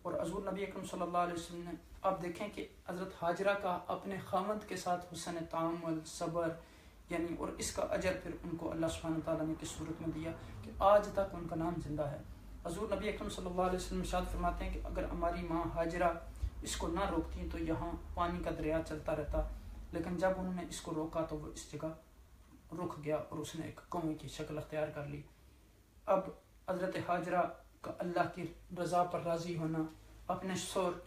اور حضور نبی اکرم صلی اللہ علیہ وسلم نے، آپ دیکھیں کہ حضرت حاجرہ کا اپنے خاوند کے ساتھ حسن تعامل، صبر، یعنی اور اس کا اجر پھر ان کو اللہ سبحانہ تعالیٰ نے کس صورت میں دیا کہ آج تک ان کا نام زندہ ہے۔ حضور نبی اکرم صلی اللہ علیہ وسلم ارشاد فرماتے ہیں کہ اگر ہماری ماں حاجرہ اس کو نہ روکتی تو یہاں پانی کا دریا چلتا رہتا، لیکن جب انہوں نے اس کو روکا تو وہ اس جگہ رک گیا اور اس نے ایک کنویں کی شکل اختیار کر لی۔ اب حضرت حاجرہ کا اللہ کی رضا پر راضی ہونا، اپنے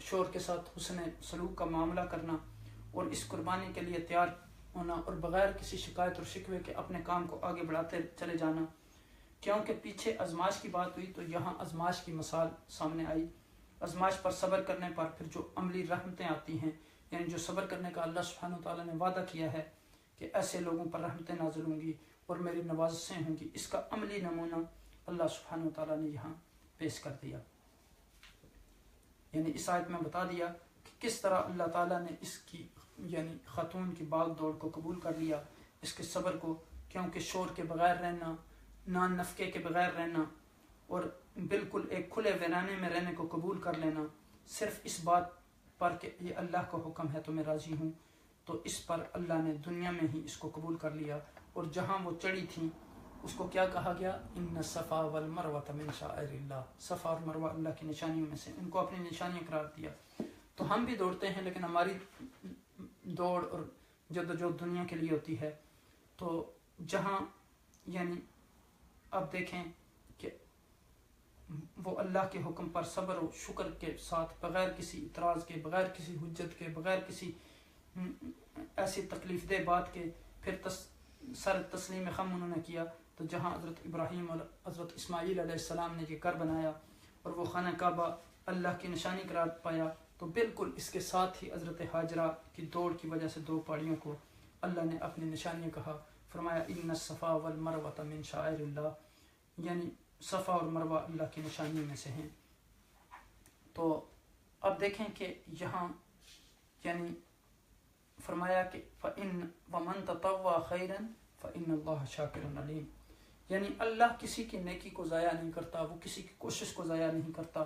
شور کے ساتھ حسن سلوک کا معاملہ کرنا اور اس قربانی کے لیے تیار ہونا، اور بغیر کسی شکایت اور شکوے کے اپنے کام کو آگے بڑھاتے چلے جانا، کیونکہ پیچھے ازماش کی بات ہوئی تو یہاں ازماش کی مثال سامنے آئی۔ ازماش پر صبر کرنے پر پھر جو عملی رحمتیں آتی ہیں، یعنی جو صبر کرنے کا اللہ سبحانہ تعالیٰ نے وعدہ کیا ہے کہ ایسے لوگوں پر رحمتیں نازل ہوں گی اور میری نوازشیں ہوں گی، اس کا عملی نمونہ اللہ سبحانہ تعالیٰ نے یہاں پیش کر دیا۔ یعنی اس آیت میں بتا دیا کہ کس طرح اللہ تعالیٰ نے اس کی یعنی خاتون کی باغ دوڑ کو قبول کر لیا، اس کے صبر کو، کیونکہ شور کے بغیر رہنا، نان نفقے کے بغیر رہنا اور بالکل ایک کھلے ویرانے میں رہنے کو قبول کر لینا، صرف اس بات پر کہ یہ اللہ کا حکم ہے تو میں راضی ہوں، تو اس پر اللہ نے دنیا میں ہی اس کو قبول کر لیا۔ اور جہاں وہ چڑھی تھیں اس کو کیا کہا گیا؟ ان الصفا والمروۃ من شعائر اللہ، صفا اور مروہ اللہ کی نشانیوں میں سے، ان کو اپنی نشانی قرار دیا۔ تو ہم بھی دوڑتے ہیں لیکن ہماری دوڑ اور جدوجہد دنیا کے لیے ہوتی ہے، تو جہاں یعنی اب دیکھیں کہ وہ اللہ کے حکم پر صبر و شکر کے ساتھ، بغیر کسی اعتراض کے، بغیر کسی حجت کے، بغیر کسی ایسی تکلیف دہ بات کے، پھر سر تسلیم خم انہوں نے کیا، تو جہاں حضرت ابراہیم اور حضرت اسماعیل علیہ السلام نے یہ گھر بنایا اور وہ خانہ کعبہ اللہ کی نشانی قرار پایا، تو بالکل اس کے ساتھ ہی حضرت حاجرہ کی دوڑ کی وجہ سے دو پہاڑیوں کو اللہ نے اپنی نشانیاں کہا، فرمایا ان الصفا والمروۃ من شعائر اللہ، یعنی صفا اور مروہ اللہ کی نشانیوں میں سے ہیں۔ تو اب دیکھیں کہ یہاں یعنی فرمایا کہ فَإِن وَمَن تَطَوَّعَ خَيْرًا فَإِنَّ اللَّهَ شَاكِرٌ عَلِيمٌ، یعنی اللہ کسی کی نیکی کو ضائع نہیں کرتا، وہ کسی کی کوشش کو ضائع نہیں کرتا،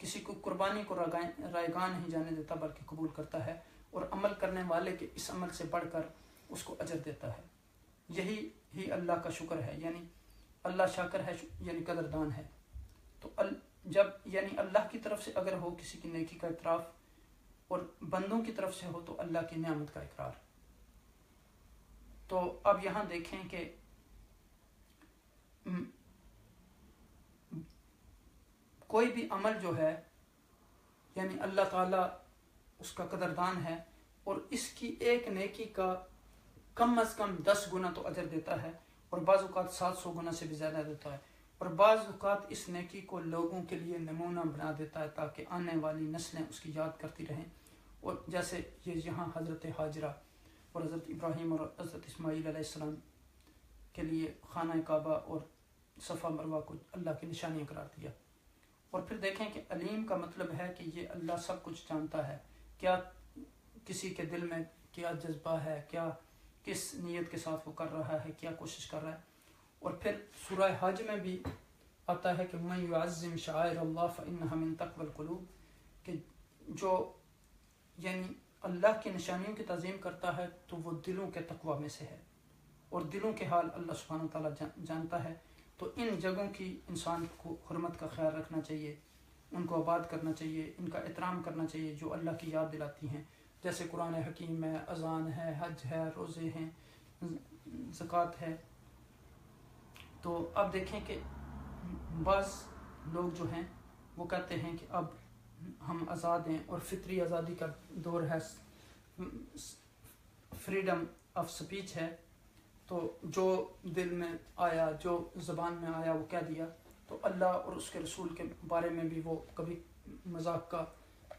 کسی کو قربانی کو رائگاں نہیں جانے دیتا بلکہ قبول کرتا ہے، اور عمل کرنے والے کے اس عمل سے بڑھ کر اس کو اجر دیتا ہے۔ یہی ہی اللہ کا شکر ہے، یعنی اللہ شاکر ہے یعنی قدردان ہے۔ تو جب یعنی اللہ کی طرف سے اگر ہو کسی کی نیکی کا اعتراف اور بندوں کی طرف سے ہو تو اللہ کی نعمت کا اقرار۔ تو اب یہاں دیکھیں کہ کوئی بھی عمل جو ہے یعنی اللہ تعالیٰ اس کا قدردان ہے، اور اس کی ایک نیکی کا کم از کم 10 گنا تو اجر دیتا ہے، اور بعض اوقات 700 گنا سے بھی زیادہ دیتا ہے، اور بعض اوقات اس نیکی کو لوگوں کے لیے نمونہ بنا دیتا ہے تاکہ آنے والی نسلیں اس کی یاد کرتی رہیں، اور جیسے یہ یہاں حضرت حاجرہ اور حضرت ابراہیم اور حضرت اسماعیل علیہ السلام کے لیے خانہ کعبہ اور صفا مروہ کو اللہ کی نشانیاں قرار دیا۔ اور پھر دیکھیں کہ علیم کا مطلب ہے کہ یہ اللہ سب کچھ جانتا ہے، کیا کسی کے دل میں کیا جذبہ ہے، کیا کس نیت کے ساتھ وہ کر رہا ہے، کیا کوشش کر رہا ہے۔ اور پھر سورہ حج میں بھی آتا ہے کہ من یعظم شعائر اللہ فإنها من تقوی القلوب، کہ جو یعنی اللہ کی نشانیوں کی تعظیم کرتا ہے تو وہ دلوں کے تقوی میں سے ہے، اور دلوں کے حال اللہ سبحانہ تعالیٰ جانتا ہے۔ تو ان جگہوں کی انسان کو حرمت کا خیال رکھنا چاہیے، ان کو آباد کرنا چاہیے، ان کا احترام کرنا چاہیے جو اللہ کی یاد دلاتی ہیں، جیسے قرآن حکیم ہے، اذان ہے، حج ہے، روزے ہیں، زکوٰۃ ہے۔ تو اب دیکھیں کہ بعض لوگ جو ہیں وہ کہتے ہیں کہ اب ہم آزاد ہیں اور فطری آزادی کا دور ہے، فریڈم آف سپیچ ہے، تو جو دل میں آیا، جو زبان میں آیا وہ کہہ دیا. تو اللہ اور اس کے رسول کے بارے میں بھی وہ کبھی مذاق کا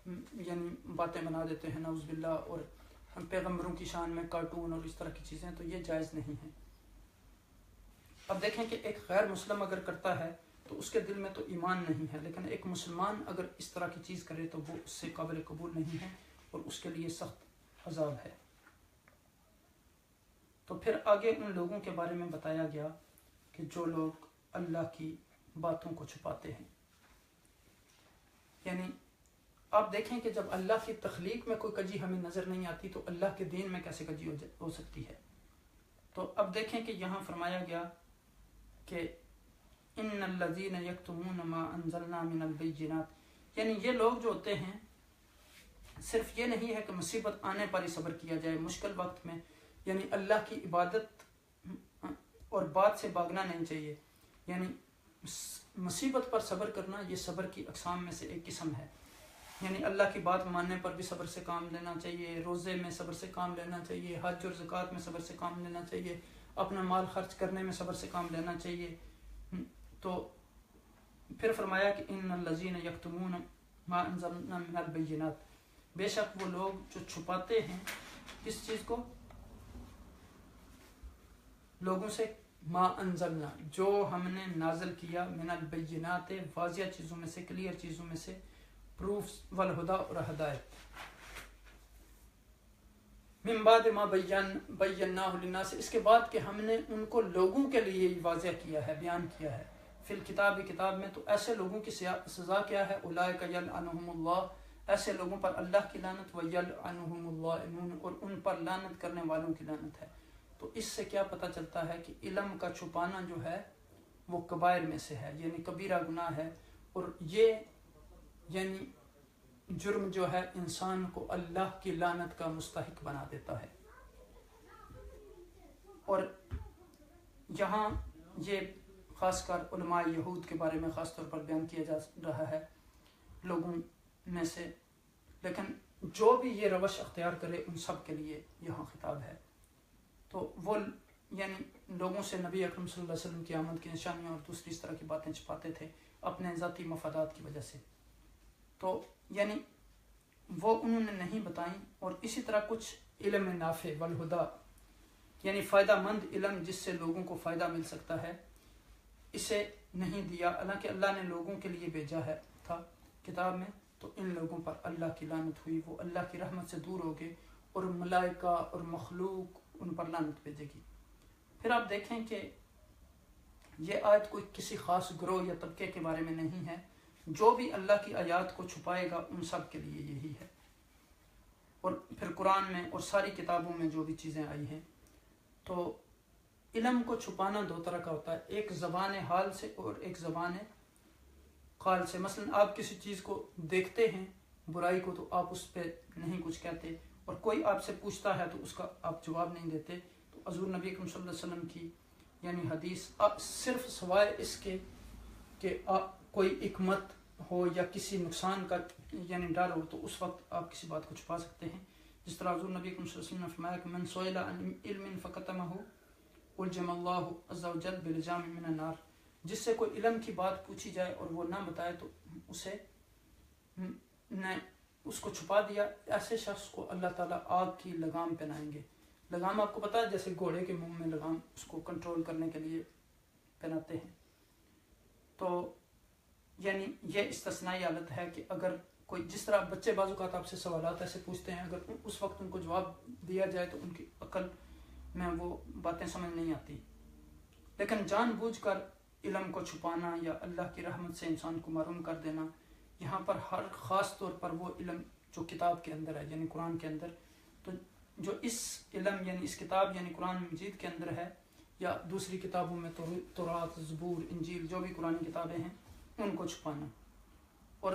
یعنی باتیں بنا دیتے ہیں نعوذ باللہ، اور پیغمبروں کی شان میں کارٹون اور اس طرح کی چیزیں، تو یہ جائز نہیں ہیں. اب دیکھیں کہ ایک غیر مسلم اگر کرتا ہے تو اس کے دل میں تو ایمان نہیں ہے، لیکن ایک مسلمان اگر اس طرح کی چیز کرے تو وہ اس سے قابل قبول نہیں ہے اور اس کے لیے سخت عذاب ہے. تو پھر آگے ان لوگوں کے بارے میں بتایا گیا کہ جو لوگ اللہ کی باتوں کو چھپاتے ہیں. یعنی آپ دیکھیں کہ جب اللہ کی تخلیق میں کوئی کجی ہمیں نظر نہیں آتی تو اللہ کے دین میں کیسے کجی ہو سکتی ہے. تو اب دیکھیں کہ یہاں فرمایا گیا کہ ان الذین یکتمون ما انزلنا من البینات، یعنی یہ لوگ جو ہوتے ہیں صرف یہ نہیں ہے کہ مصیبت آنے پر ہی صبر کیا جائے، مشکل وقت میں یعنی اللہ کی عبادت اور بات سے بھاگنا نہیں چاہیے. یعنی مصیبت پر صبر کرنا یہ صبر کی اقسام میں سے ایک قسم ہے. یعنی اللہ کی بات ماننے پر بھی صبر سے کام لینا چاہیے، روزے میں صبر سے کام لینا چاہیے، حج اور زکوٰۃ میں صبر سے کام لینا چاہیے، اپنا مال خرچ کرنے میں صبر سے کام لینا چاہیے. تو پھر فرمایا کہ ان الذین یکتمون ما انزلنا من البینات، بے شک وہ لوگ جو چھپاتے ہیں کس چیز کو؟ لوگوں سے، ما انزلنا جو ہم نے نازل کیا، من البینات واضح چیزوں میں سے، کلیئر چیزوں میں سے، پروفز والہدا اور ہدایت. من بعد ما بیناہ للناس، اس کے بعد کہ ہم نے ان کو لوگوں کے لیے واضح کیا ہے، بیان کیا ہے. فی الکتاب، کتاب میں. تو ایسے لوگوں کی سزا کیا ہے؟ اولئک یلعنہم اللہ، ایسے لوگوں پر اللہ کی لعنت، ویلعنہم اللائنون، اور ان پر لعنت کرنے والوں کی لعنت ہے. تو اس سے کیا پتہ چلتا ہے کہ علم کا چھپانا جو ہے وہ کبائر میں سے ہے، یعنی کبیرہ گناہ ہے. اور یہ یعنی جرم جو ہے انسان کو اللہ کی لعنت کا مستحق بنا دیتا ہے. اور یہاں یہ خاص کر علماء یہود کے بارے میں خاص طور پر بیان کیا جا رہا ہے لوگوں میں سے، لیکن جو بھی یہ روش اختیار کرے ان سب کے لیے یہاں خطاب ہے. تو وہ یعنی لوگوں سے نبی اکرم صلی اللہ علیہ وسلم کی آمد کی نشانیاں اور دوسری اس طرح کی باتیں چھپاتے تھے اپنے ذاتی مفادات کی وجہ سے. تو یعنی وہ انہوں نے نہیں بتائیں. اور اسی طرح کچھ علم نافع والہدا، یعنی فائدہ مند علم جس سے لوگوں کو فائدہ مل سکتا ہے، اسے نہیں دیا، حالانکہ اللہ نے لوگوں کے لیے بھیجا ہے تھا کتاب میں. تو ان لوگوں پر اللہ کی لعنت ہوئی، وہ اللہ کی رحمت سے دور ہو گئے اور ملائکہ اور مخلوق ان پر لعنت بھیجے گی. پھر آپ دیکھیں کہ یہ آیت کوئی کسی خاص گروہ یا طبقے کے بارے میں نہیں ہے، جو بھی اللہ کی آیات کو چھپائے گا ان سب کے لیے یہی ہے. اور پھر قرآن میں اور ساری کتابوں میں جو بھی چیزیں آئی ہیں. تو علم کو چھپانا دو طرح کا ہوتا ہے، ایک زبان حال سے اور ایک زبان قال سے. مثلا آپ کسی چیز کو دیکھتے ہیں برائی کو تو آپ اس پہ نہیں کچھ کہتے، اور کوئی آپ سے پوچھتا ہے تو اس کا آپ جواب نہیں دیتے. تو حضور نبی اکرم صلی اللہ علیہ وسلم کی یعنی حدیث صرف سوائے اس کے کہ کوئی حکمت ہو یا کسی نقصان کا یعنی ڈر ہو تو اس وقت آپ کسی بات کو چھپا سکتے ہیں. جس طرح حضور نبی اکرم صلی اللہ علیہ وسلم نے فرمایا کہ من سئل عن علم فکتمہ الجم اللہ عز وجل بلجام من النار، جس سے کوئی علم کی بات پوچھی جائے اور وہ نہ بتائے تو اسے نے اس کو چھپا دیا، ایسے شخص کو اللہ تعالیٰ آگ کی لگام پہنائیں گے. لگام آپ کو پتہ ہے جیسے گھوڑے کے منہ میں لگام اس کو کنٹرول کرنے کے لیے پہناتے ہیں. تو یعنی یہ استثنائی حالت ہے کہ اگر کوئی جس طرح بچے بعض اوقات آپ سے سوالات ایسے پوچھتے ہیں، اگر اس وقت ان کو جواب دیا جائے تو ان کی عقل میں وہ باتیں سمجھ نہیں آتی. لیکن جان بوجھ کر علم کو چھپانا یا اللہ کی رحمت سے انسان کو محروم کر دینا، یہاں پر ہر خاص طور پر وہ علم جو کتاب کے اندر ہے یعنی قرآن کے اندر، تو جو اس علم یعنی اس کتاب یعنی قرآن مجید کے اندر ہے یا دوسری کتابوں میں تورات، زبور، انجیل جو بھی قرآن کتابیں ہیں ان کو چھپانا. اور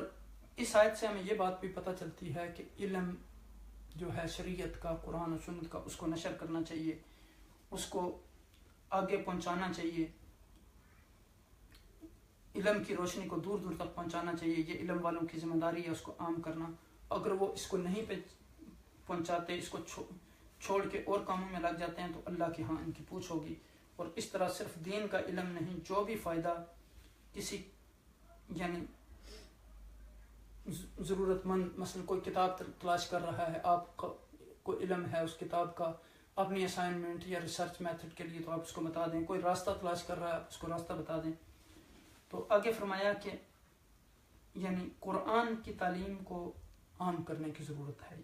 اس آیت سے ہمیں یہ بات بھی پتہ چلتی ہے کہ علم جو ہے شریعت کا، قرآن و سنت کا، اس کو نشر کرنا چاہیے، اس کو آگے پہنچانا چاہیے، علم کی روشنی کو دور دور تک پہنچانا چاہیے. یہ علم والوں کی ذمہ داری ہے اس کو عام کرنا. اگر وہ اس کو نہیں پہنچاتے، اس کو چھوڑ کے اور کاموں میں لگ جاتے ہیں تو اللہ کے ہاں ان کی پوچھ ہوگی۔ اور اس طرح صرف دین کا علم نہیں، جو بھی فائدہ کسی یعنی ضرورت مند، مثلا کوئی کتاب تلاش کر رہا ہے، آپ کو علم ہے اس کتاب کا، اپنی اسائنمنٹ یا ریسرچ میتھڈ کے لیے تو آپ اس کو بتا دیں، کوئی راستہ تلاش کر رہا ہے آپ اس کو راستہ بتا دیں۔ تو آگے فرمایا کہ یعنی قرآن کی تعلیم کو عام کرنے کی ضرورت ہے،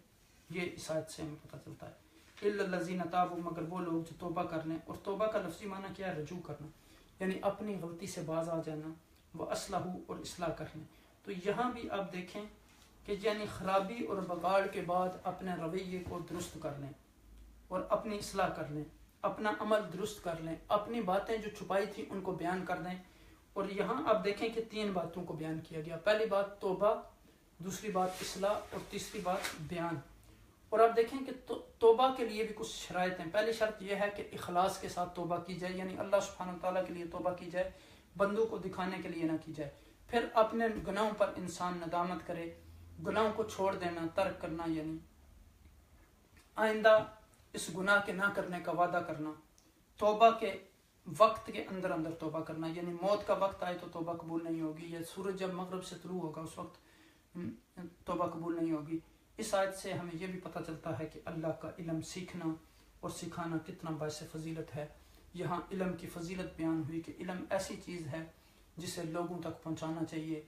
یہ اس آیت سے ہمیں پتہ چلتا ہے۔ اِلَّا الَّذِينَ تَابُوا، مگر وہ لوگ جو توبہ کر لیں، اور توبہ کا لفظی معنی کیا ہے؟ رجوع کرنا، یعنی اپنی غلطی سے باز آ جانا، وَأَصْلَحُوا، اور اصلاح کر لیں۔ تو یہاں بھی آپ دیکھیں کہ یعنی خرابی اور بگاڑ کے بعد اپنے رویے کو درست کر لیں اور اپنی اصلاح کر لیں، اپنا عمل درست کر لیں، اپنی باتیں جو چھپائی تھی ان کو بیان کر دیں۔ اور یہاں آپ دیکھیں کہ 3 باتوں کو بیان کیا گیا، پہلی بات توبہ، دوسری بات اصلاح، اور تیسری بات بیان۔ اور آپ دیکھیں کہ توبہ کے لیے بھی کچھ شرائط ہیں۔ پہلی شرط یہ ہے کہ اخلاص کے ساتھ توبہ کی جائے، یعنی اللہ سبحانہ تعالیٰ کے لیے توبہ کی جائے، بندوں کو دکھانے کے لیے نہ کی جائے۔ پھر اپنے گناہوں پر انسان ندامت کرے، گناہوں کو چھوڑ دینا، ترک کرنا، یعنی آئندہ اس گناہ کے نہ کرنے کا وعدہ کرنا، توبہ کے وقت کے اندر توبہ کرنا، یعنی موت کا وقت آئے تو توبہ قبول نہیں ہوگی، یا سورج جب مغرب سے طلوع ہوگا اس وقت توبہ قبول نہیں ہوگی۔ اس آیت سے ہمیں یہ بھی پتہ چلتا ہے کہ اللہ کا علم سیکھنا اور سکھانا کتنا باعث فضیلت ہے۔ یہاں علم کی فضیلت بیان ہوئی کہ علم ایسی چیز ہے جسے لوگوں تک پہنچانا چاہیے،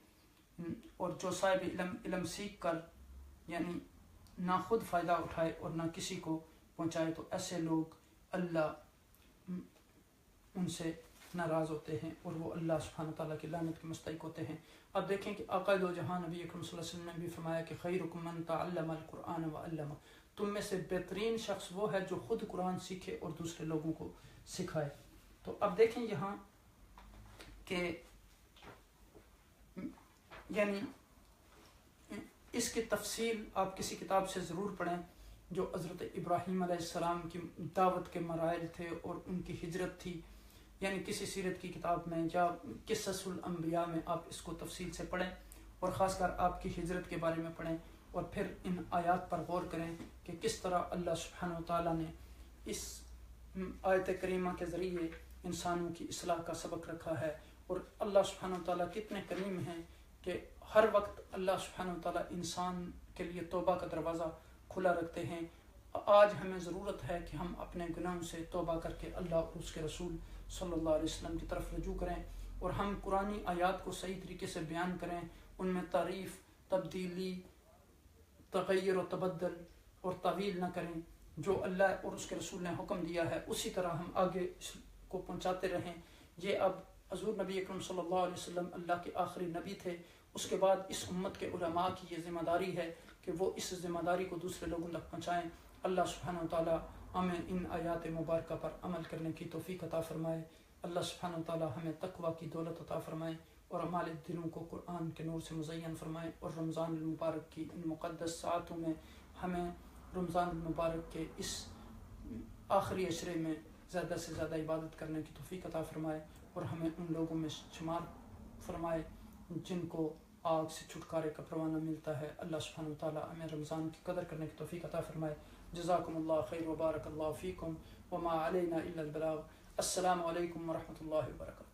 اور جو صاحب علم سیکھ کر یعنی نہ خود فائدہ اٹھائے اور نہ کسی کو پہنچائے تو ایسے لوگ اللہ ان سے ناراض ہوتے ہیں اور وہ اللہ سبحانہ تعالیٰ کی لعنت کے مستحق ہوتے ہیں۔ اب دیکھیں کہ آقا دو جہاں نبی اکرم صلی اللہ علیہ وسلم نے بھی فرمایا کہ خیرکم من تعلم القرآن وعلمہ، تم میں سے بہترین شخص وہ ہے جو خود قرآن سیکھے اور دوسرے لوگوں کو سکھائے۔ تو اب دیکھیں یہاں کہ یعنی اس کی تفصیل آپ کسی کتاب سے ضرور پڑھیں، جو حضرت ابراہیم علیہ السلام کی دعوت کے مراحل تھے اور ان کی ہجرت تھی، یعنی کسی سیرت کی کتاب میں یا قصص الانبیاء میں آپ اس کو تفصیل سے پڑھیں، اور خاص کر آپ کی ہجرت کے بارے میں پڑھیں، اور پھر ان آیات پر غور کریں کہ کس طرح اللہ سبحانہ وتعالیٰ نے اس آیت کریمہ کے ذریعے انسانوں کی اصلاح کا سبق رکھا ہے، اور اللہ سبحانہ وتعالیٰ کتنے کریم ہیں کہ ہر وقت اللہ سبحانہ وتعالیٰ انسان کے لیے توبہ کا دروازہ کھلا رکھتے ہیں۔ آج ہمیں ضرورت ہے کہ ہم اپنے گناہوں سے توبہ کر کے اللہ اور اس کے رسول صلی اللہ علیہ وسلم کی طرف رجوع کریں، اور ہم قرآنی آیات کو صحیح طریقے سے بیان کریں، ان میں تعریف، تبدیلی، تغیر و تبدل اور تعویل نہ کریں۔ جو اللہ اور اس کے رسول نے حکم دیا ہے اسی طرح ہم آگے اس کو پہنچاتے رہیں۔ یہ اب حضور نبی اکرم صلی اللہ علیہ وسلم اللہ کے آخری نبی تھے، اس کے بعد اس امت کے علماء کی یہ ذمہ داری ہے کہ وہ اس ذمہ داری کو دوسرے لوگوں تک پہنچائیں۔ اللہ سبحانہ وتعالیٰ ہمیں ان آیات مبارکہ پر عمل کرنے کی توفیق عطا فرمائے۔ اللہ سبحانہ وتعالیٰ ہمیں تقوی کی دولت عطا فرمائے، اور ہمارے دلوں کو قرآن کے نور سے مزین فرمائے، اور رمضان المبارک کی ان مقدس ساعتوں میں ہمیں رمضان المبارک کے اس آخری عشرے میں زیادہ سے زیادہ عبادت کرنے کی توفیق عطا فرمائے، اور ہمیں ان لوگوں میں شمار فرمائے جن کو آگ سے چھٹکارے کا پروانہ ملتا ہے۔ اللہ سبحانہ وتعالیٰ ہمیں رمضان کی قدر کرنے کی توفیق عطا فرمائے۔ جزاکم اللہ خیر وبارک اللہ فیکم وما علینا الا البلاغ۔ السلام علیکم ورحمۃ اللہ وبرکاتہ۔